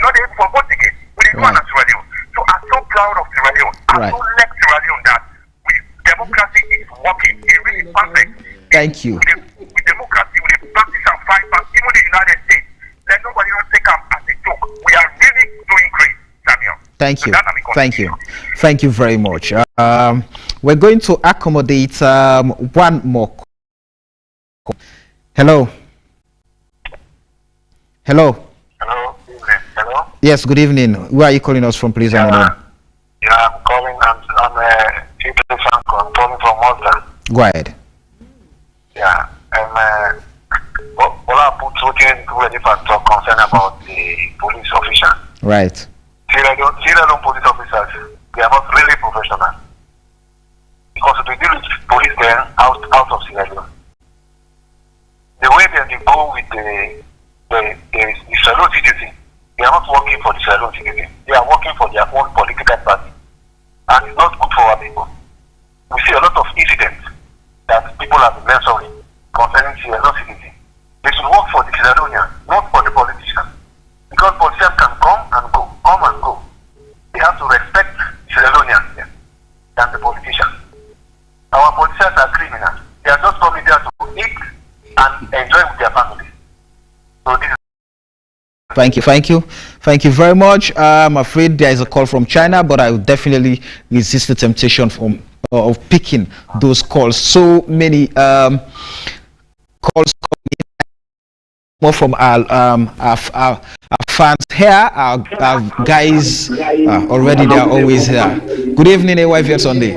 you know, they for vote again. We didn't want Sierra Leone. So I'm so proud of Sierra Leone. I'm so like Sierra Leone that democracy is working. It's really perfect. Thank you. With democracy, with the practice and fight back, even the United States, let nobody not take them as a joke. We are really doing great, Samuel. Thank So you. that I'm Thank you. Thank you very much. We're going to accommodate one more call. Hello. Hello. Hello. Hello. Yes, good evening. Where are you calling us from, please? Yeah, I'm calling. I'm calling from Malta. Go ahead. Yeah, and what I put talking to any factor concern about the police officer. Right. Sierra Leone police officers, they are not really professional. Because we deal with police there out of Sierra Leone. The way they go with the Sierra Leone citizen, they are not working for the Sierra Leone citizen. They are working for their own political party. And it's not good for our people. We see a lot of incidents that people have been mentioning concerning Sierra Leone citizens. They should work for the Sierra Leonean, not for the politicians. Because politicians can come and go. They have to respect Sierra Leoneans than the politicians. Our politicians are criminals. They are just coming there to eat and enjoy with their families. So this is Thank you very much. I'm afraid there is a call from China, but I will definitely resist the temptation of picking those calls. So many calls coming more from our fans here. Our guys already, they are always here. Good evening, AYVL Sunday.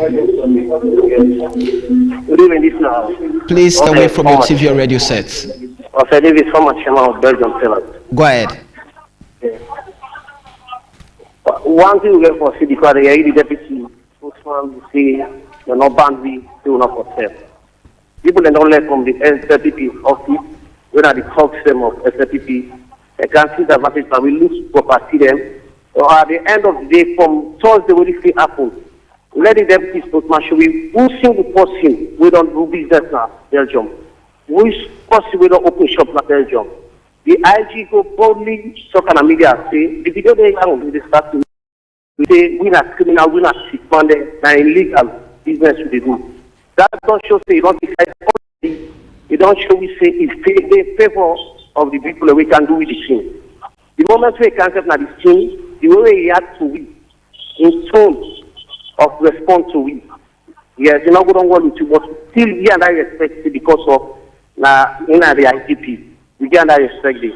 Good evening, listener. Please stay away from your TV or radio sets. Okay, David, so much of Belgium sellers. Go ahead. One thing we get for city because the deputy spokesman say they're not boundary, they will not for sale. People that don't learn from the SLPP office, when at the talk them of SLPP, they can see the advantage that we lose property them. So at the end of the day, from Thursday, when this thing happen, let the deputy spokesman show we who single person we don't do business now, Belgium. Which person we don't open shop now, Belgium. The IG go boldly talk on the media say the video they have they start to say we are criminal, we are sick funded, and illegal business we do. That don't show say you don't decide. It don't show we say it's in favor of the people that we can do with the thing. The moment we can get now this thing, the way we react to it, in tone of response to it. Yes, you know we don't want to, but still we and I respect it because of in the IGP. We get that respect this.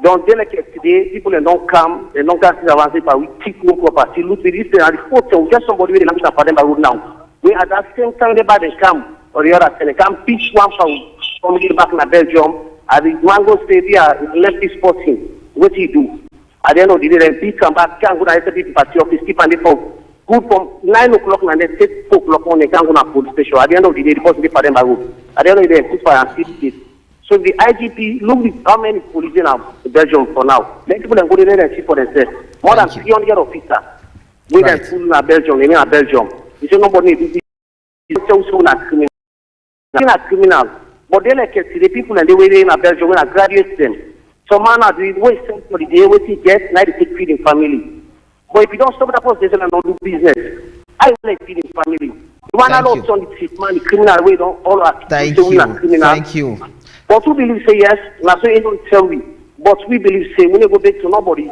Don't delegate today, people that don't come, they don't come to the advantage, but we take no property, look at this, and the photo, we get somebody with the for them by road now. We at that same time, they come, or the other side, they come pitch one family back in Belgium, and the mango stay there, left this person, what he do? At the end of the day, then he come back, can't go to the SLP party office, keep and they from good from 9 o'clock and then 6 o'clock on, they can't go to the police station. At the end of the day, the person they for them by road. At the end of the day, put fire and keep it. So the IGP, look at how many police in Belgium for now. Let people go there and see for themselves. More than 300 officers. We can pull in Belgium, in Belgium. You say nobody is also not criminal. They're not criminal. But they like the people and they were in Belgium when I graduate them. So man are doing waste for the day, what he gets, now they take feeding family. But if you don't stop that person, they don't do business. I like feeding family. You want to know on the sick man, the criminal way, don't all our people. Thank you. But we believe say yes, now so you don't tell me. But we believe say we never go back to nobody.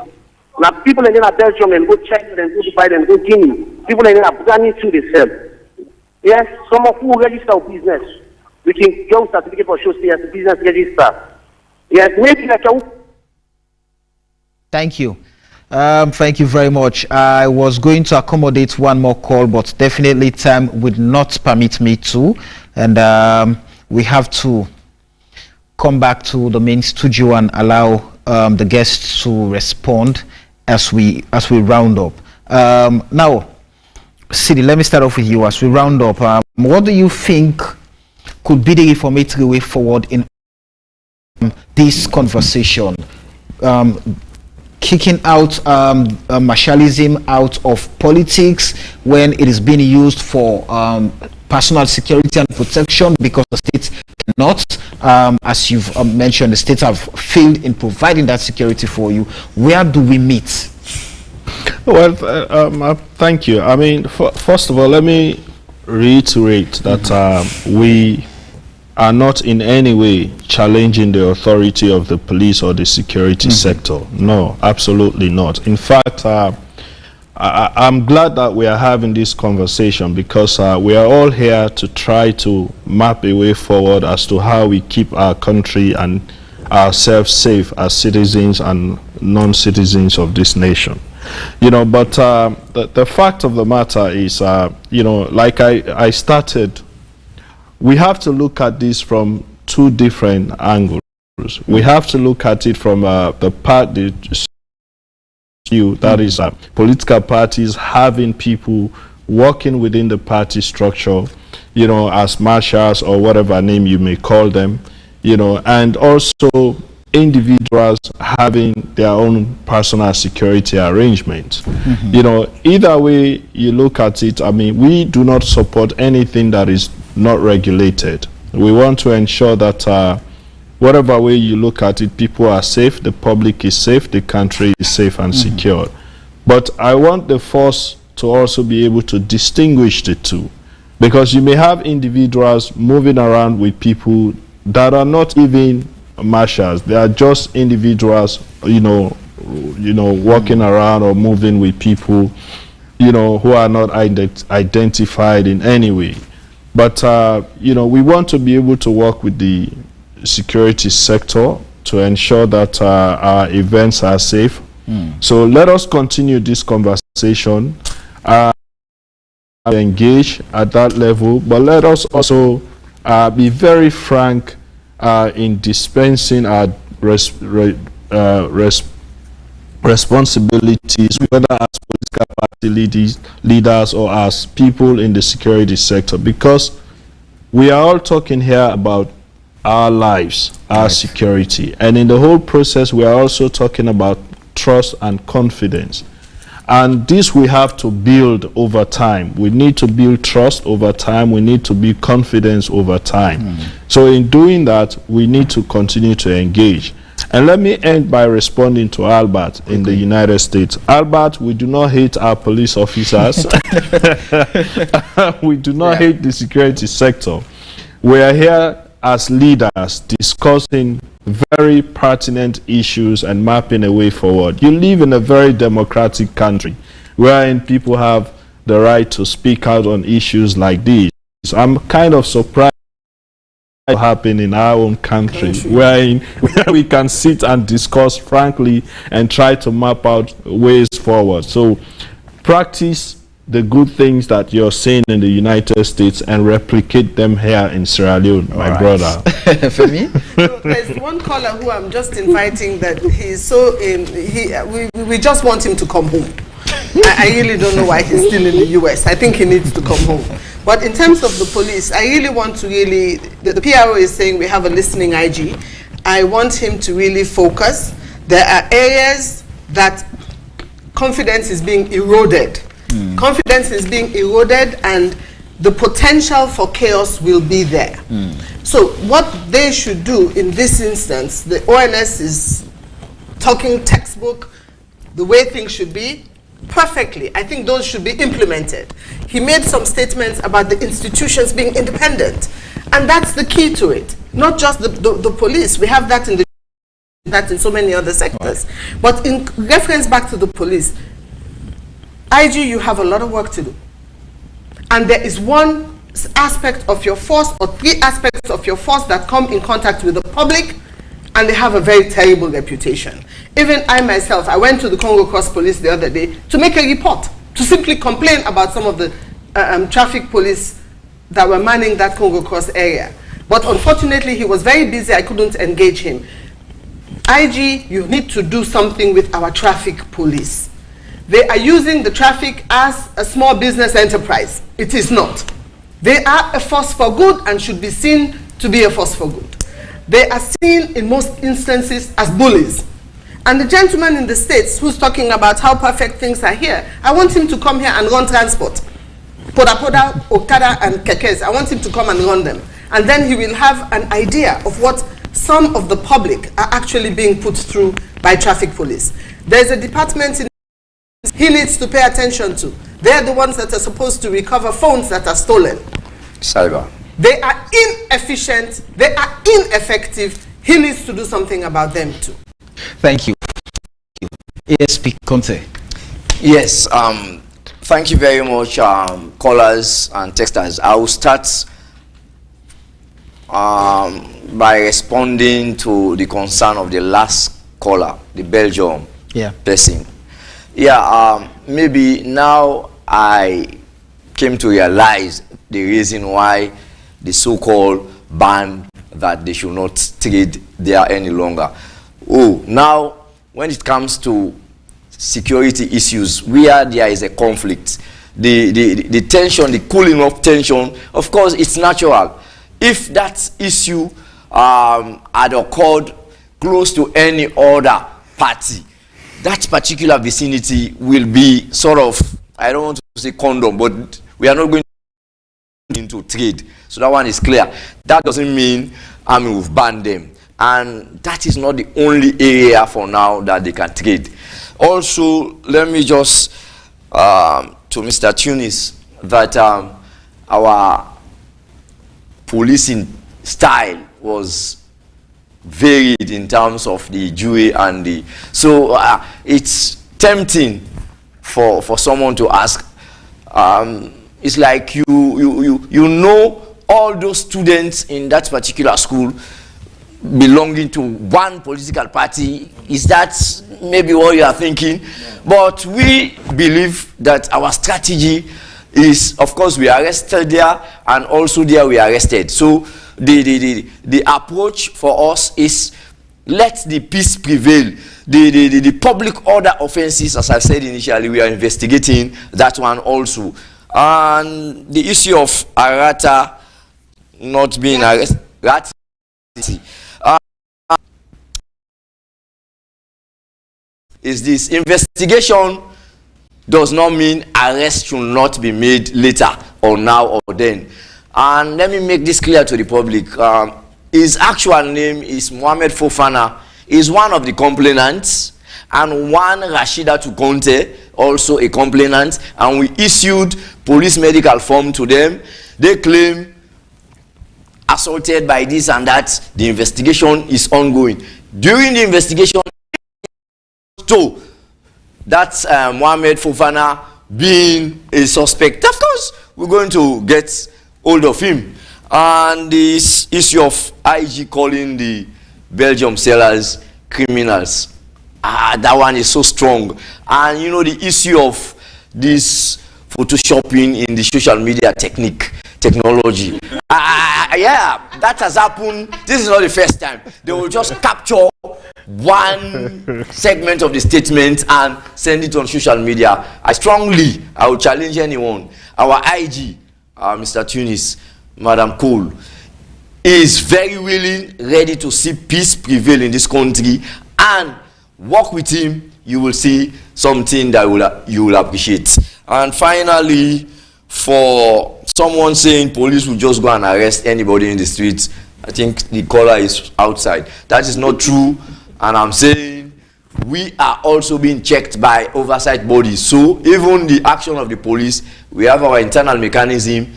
Now people in Belgium and go China and go Dubai and go Guinea. People in Afghanistan too they sell. Yes, some of who register business. We can go certificate for show say as a business register. Yes, maybe like a Thank you. Thank you very much. I was going to accommodate one more call, but definitely time would not permit me to, and we have to come back to the main studio and allow the guests to respond as we round up. Now, Sidi, let me start off with you as we round up. What do you think could be the reformatory way forward in this conversation? Kicking out martialism out of politics when it is being used for personal security and protection because the state cannot, as you've mentioned, the states have failed in providing that security for you. Where do we meet? Well, thank you. I mean, first of all, let me reiterate that we are not in any way challenging the authority of the police or the security sector. No, absolutely not. In fact, I'm glad that we are having this conversation because we are all here to try to map a way forward as to how we keep our country and ourselves safe as citizens and non-citizens of this nation. You know, but the fact of the matter is, you know, like I started, we have to look at this from two different angles. We have to look at it from the part that is political parties having people working within the party structure, you know, as marshals or whatever name you may call them, you know, and also individuals having their own personal security arrangements. You know, either way you look at it, I mean, we do not support anything that is not regulated. We want to ensure that whatever way you look at it, people are safe, the public is safe, the country is safe and secure. But I want the force to also be able to distinguish the two, because you may have individuals moving around with people that are not even marshals. They are just individuals, you know, walking around or moving with people, you know, who are not identified in any way. But you know, we want to be able to work with the security sector to ensure that our events are safe. So let us continue this conversation, engage at that level, but let us also be very frank in dispensing our responsibilities, whether as political party leaders or as people in the security sector, because we are all talking here about our lives, our security, and in the whole process we are also talking about trust and confidence, and this we have to build over time. We need to build trust over time, we need to build confidence over time. So in doing that, we need to continue to engage. And let me end by responding to Albert in the United States. Albert, we do not hate our police officers. We do not hate the security sector. We are here as leaders discussing very pertinent issues and mapping a way forward. You live in a very democratic country wherein people have the right to speak out on issues like these. So I'm kind of surprised what happen in our own country where we can sit and discuss frankly and try to map out ways forward. So practice the good things that you're saying in the United States and replicate them here in Sierra Leone, my brother. For me? So there's one caller who I'm just inviting that he's so we just want him to come home. I really don't know why he's still in the US. I think he needs to come home. But in terms of the police, I really want to the PRO is saying we have a listening IG. I want him to really focus. There are areas that confidence is being eroded. Confidence is being eroded and the potential for chaos will be there. So what they should do in this instance, the ONS is talking textbook, the way things should be, perfectly. I think those should be implemented. He made some statements about the institutions being independent, and that's the key to it. Not just the police. We have that in so many other sectors. But in reference back to the police, IG, you have a lot of work to do. And there is one aspect of your force or three aspects of your force that come in contact with the public, and they have a very terrible reputation. Even I myself, I went to the Congo Cross Police the other day to make a report, to simply complain about some of the traffic police that were manning that Congo Cross area. But unfortunately, he was very busy, I couldn't engage him. IG, you need to do something with our traffic police. They are using the traffic as a small business enterprise. It is not. They are a force for good and should be seen to be a force for good. They are seen in most instances as bullies. And the gentleman in the States who's talking about how perfect things are here, I want him to come here and run transport. Poda, Okada, and Kekes. I want him to come and run them. And then he will have an idea of what some of the public are actually being put through by traffic police. There's a department he needs to pay attention to. They're the ones that are supposed to recover phones that are stolen. Cyber. They are inefficient. They are ineffective. He needs to do something about them too. Thank you. ASP Conte. Yes, thank you very much, callers and texters. I will start by responding to the concern of the last caller, the Belgium person. Yeah, maybe now I came to realize the reason why the so-called ban that they should not trade there any longer. Oh, now when it comes to security issues where there is a conflict, the tension, the cooling of tension, of course it's natural. If that issue had occurred close to any other party, that particular vicinity will be sort of, I don't want to say condom, but we are not going into trade. So that one is clear. That doesn't mean we've banned them. And that is not the only area for now that they can trade. Also, let me just, to Mr. Tunis, that our policing style was varied in terms of the jury and the... So it's tempting for someone to ask, it's like you know all those students in that particular school belonging to one political party. Is that maybe what you are thinking? But we believe that our strategy is, of course, we are arrested there, and also there we are arrested. So the approach for us is let the peace prevail. The public order offenses, as I said initially, we are investigating that one also. And the issue of Arata not being arrested, is this investigation does not mean arrest should not be made later or now or then. And let me make this clear to the public. His actual name is Mohamed Fofana. He's one of the complainants, and one Rashida Tukonte, also a complainant, and we issued police medical form to them. They claim assaulted by this and that. The investigation is ongoing. During the investigation, so that's Mohamed Fofana being a suspect. Of course, we're going to get hold of him. And this issue of IG calling the Belgium sellers criminals, that one is so strong. And you know, the issue of this photoshopping in the social media technology. Yeah, that has happened. This is not the first time. They will just capture one segment of the statement and send it on social media. I would challenge anyone. Our IG, Mr. Tunis, Madam Cole, is very willing, ready to see peace prevail in this country, and work with him. You will see something that you will appreciate. And finally, for someone saying police will just go and arrest anybody in the streets, I think the caller is outside. That is not true. And I'm saying we are also being checked by oversight bodies. So even the action of the police, we have our internal mechanism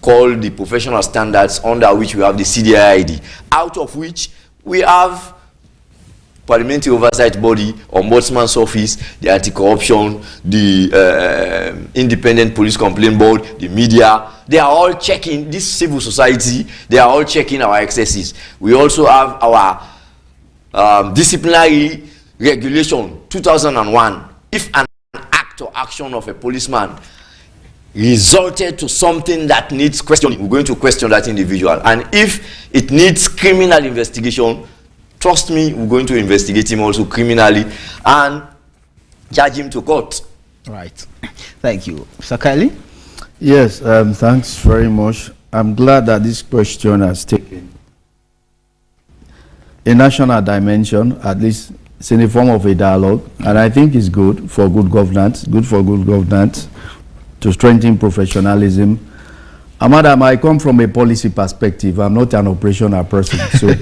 called the professional standards, under which we have the CDIID, out of which we have parliamentary oversight body, ombudsman's office, the anti-corruption, the independent police complaint board, the media. They are all checking, this civil society, they are all checking our excesses. We also have our disciplinary regulation 2001. If an act or action of a policeman resulted to something that needs questioning, we're going to question that individual. And if it needs criminal investigation, trust me, we're going to investigate him also criminally and charge him to court. Right. Thank you. Mr. Kylie? Yes, thanks very much. I'm glad that this question has taken a national dimension, at least it's in the form of a dialogue, and I think it's good for good governance, to to strengthen professionalism. Madam, I come from a policy perspective. I'm not an operational person. So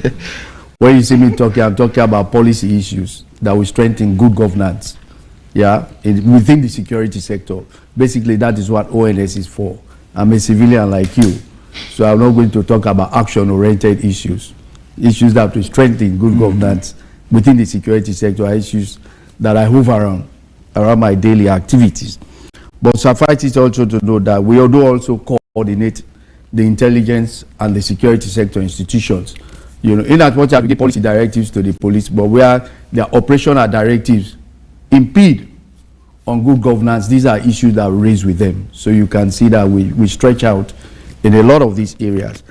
when you see me talking, I'm talking about policy issues that will strengthen good governance. Yeah, within the security sector. Basically, that is what ONS is for. I'm a civilian like you. So I'm not going to talk about action-oriented issues. Issues that will strengthen good governance within the security sector are issues that I move around my daily activities. But suffice it also to know that we do also coordinate the intelligence and the security sector institutions. You know, in as much as we give policy directives to the police, but where their operational directives impede on good governance, these are issues that we raise with them. So you can see that we stretch out in a lot of these areas.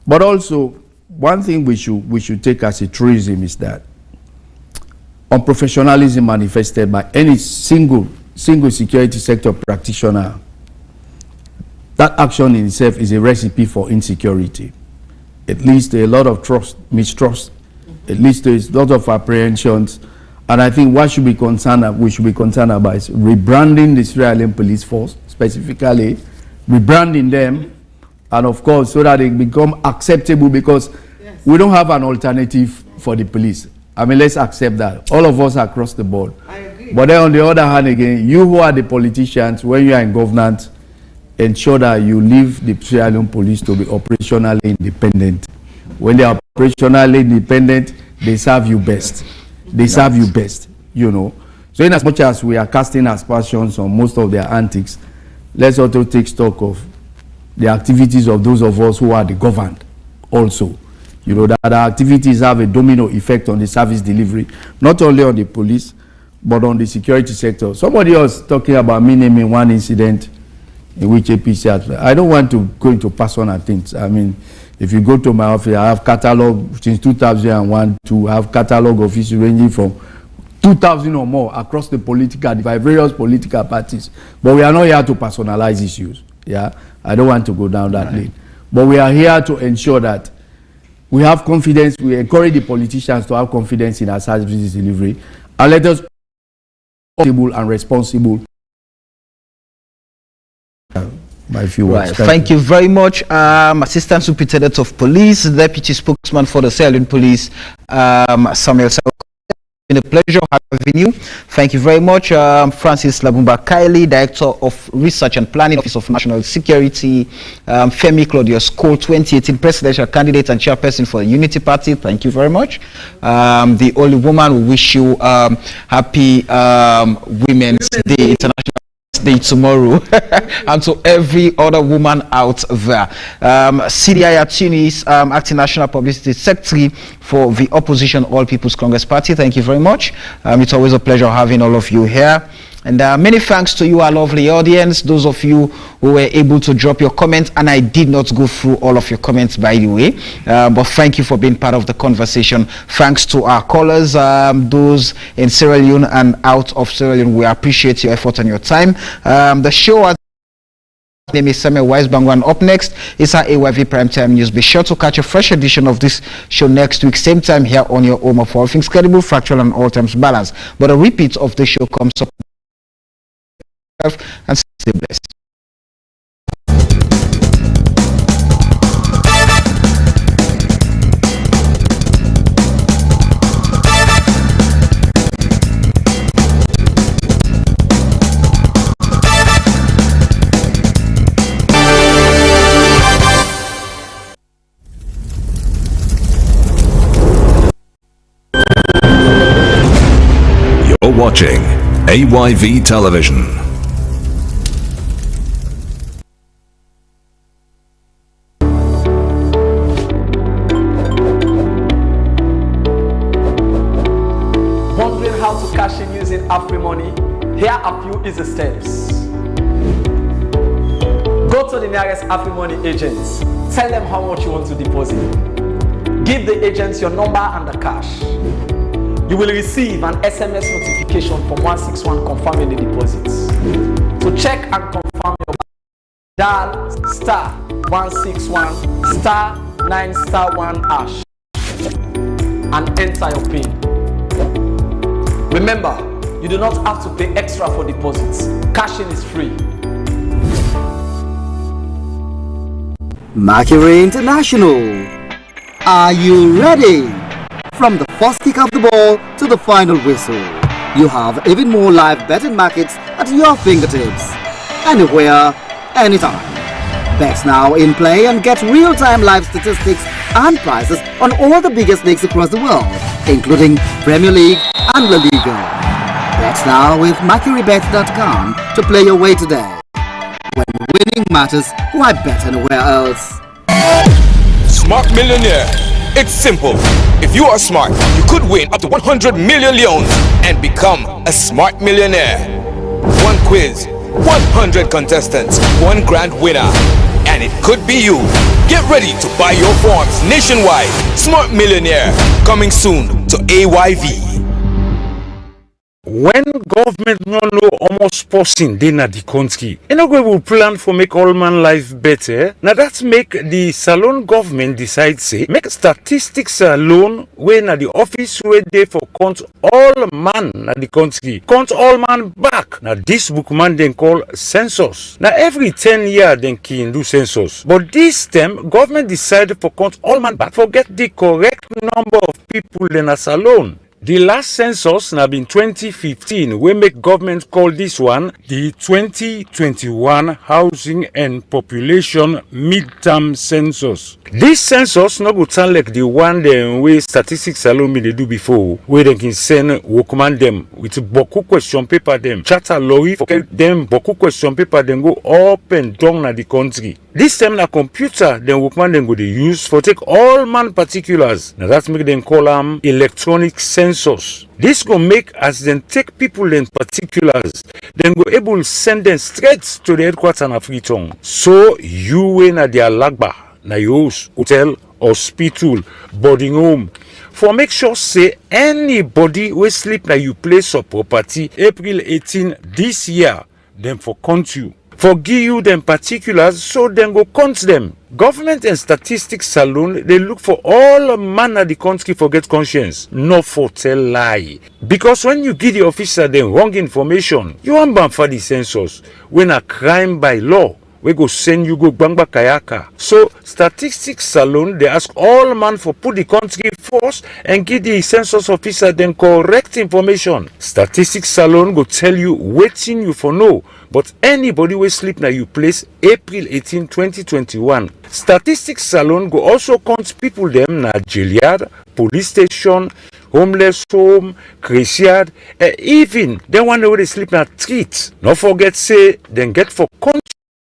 But also, one thing we should take as a truism is that unprofessionalism manifested by any single security sector practitioner, that action in itself is a recipe for insecurity. It leads to a lot of mistrust. It leads to a lot of apprehensions. And I think what we should be concerned about is rebranding the Sierra Leone Police Force, specifically rebranding them, and of course, so that they become acceptable, because we don't have an alternative for the police. I mean, let's accept that. All of us across the board. I agree. But then on the other hand again, you who are the politicians, when you are in governance, ensure that you leave the Sierra Leone Police to be operationally independent. When they are operationally independent, they serve you best. They serve you best, you know. So in as much as we are casting aspersions on most of their antics, let's also take stock of the activities of those of us who are the governed also. You know, that our activities have a domino effect on the service delivery, not only on the police, but on the security sector. Somebody else talking about me naming one incident in which APC has. I don't want to go into personal things. I mean, if you go to my office, I have catalog since 2001 to have catalog of issues ranging from 2,000 or more across the various political parties. But we are not here to personalize issues. Yeah, I don't want to go down that lane. But we are here to ensure that we have confidence. We encourage the politicians to have confidence in our service delivery, and let us be responsible and responsible. My few words. Right. Thank you very much, Assistant Superintendent of Police, Deputy Spokesman for the Sierra Leone Police, Samuel. It's been a pleasure having you. Thank you very much, Francis Labumba Kaili, Director of Research and Planning, Office of National Security, Femi Claudius Cole, 2018 Presidential Candidate and Chairperson for the Unity Party. Thank you very much. The only woman, we wish you happy Women's Day, International Day tomorrow, and to every other woman out there. CDI Tunis, Acting National Publicity Secretary for the Opposition All People's Congress Party. Thank you very much. It's always a pleasure having all of you here. And many thanks to you, our lovely audience, those of you who were able to drop your comments, and I did not go through all of your comments, by the way, but thank you for being part of the conversation. Thanks to our callers, those in Sierra Leone and out of Sierra Leone. We appreciate your effort and your time. The show has My name is Samuel Weisbangwan. Up next is our AYV Primetime News. Be sure to catch a fresh edition of this show next week, same time here on your home of all things credible, factual, and all times balanced. But a repeat of the show comes up and stay blessed. You're watching AYV Television. Wondering how to cash in using AfriMoney? Here are a few easy steps. Go to the nearest AfriMoney agents. Tell them how much you want to deposit. Give the agents your number and the cash. You will receive an SMS notification from 161 confirming the deposits. To check and confirm your dial *161 *9*1# and enter your PIN. Remember, you do not have to pay extra for deposits. Cashing is free. Mercury International. Are you ready? From the first kick of the ball to the final whistle, you have even more live betting markets at your fingertips. Anywhere, anytime. Bet now in play and get real-time live statistics and prices on all the biggest leagues across the world, including Premier League and La Liga. Bet now with MercuryBet.com to play your way today. When winning matters, why bet anywhere else? Smart Millionaire. It's simple. If you are smart, you could win up to 100 million leons and become a smart millionaire. One quiz, 100 contestants, one grand winner, and it could be you. Get ready to buy your forms nationwide. Smart Millionaire, coming soon to AYV. When government no know almost person dey na the country, e no go will plan for make all man life better. Now that make the Salone government decide say make statistics alone wey na the office wey dey for count all man na the country, count all man back. Now this book man then call census. Now every 10 years then can do census, but this time government decided for count all man back, forget the correct number of people then a Salone. The last census na been 2015, we make government call this one the 2021 Housing and Population Midterm Census. This census no go sound like the one them way statistics alone me they do before, where they can send workman them with boku question paper them, charter lorry for them boku question paper then go up and down na the country. This time na computer then workman then go they use for take all man particulars. Now that make them call them electronic census. This go make as them take people in particulars, then go able send them straight to the headquarters and Afriton. So you win at their lagba, na your house, hotel, hospital, boarding home. For make sure say anybody will sleep na you place of property April 18 this year, then for count you. For give you them particulars so then go count them. Government and statistics salon they look for all man of the country for get conscience, not for tell lie. Because when you give the officer the wrong information, you want ban for the census when a crime by law. We go send you go bangba kayaka. So statistics salon they ask all man for put the country first and give the census officer then correct information. Statistics salon go tell you waiting you for know. But anybody will sleep na you place April 18, 2021. Statistics salon go also count people them na jail yard, police station, homeless home, graveyard, even then one way they sleep na street. Not forget say then get for count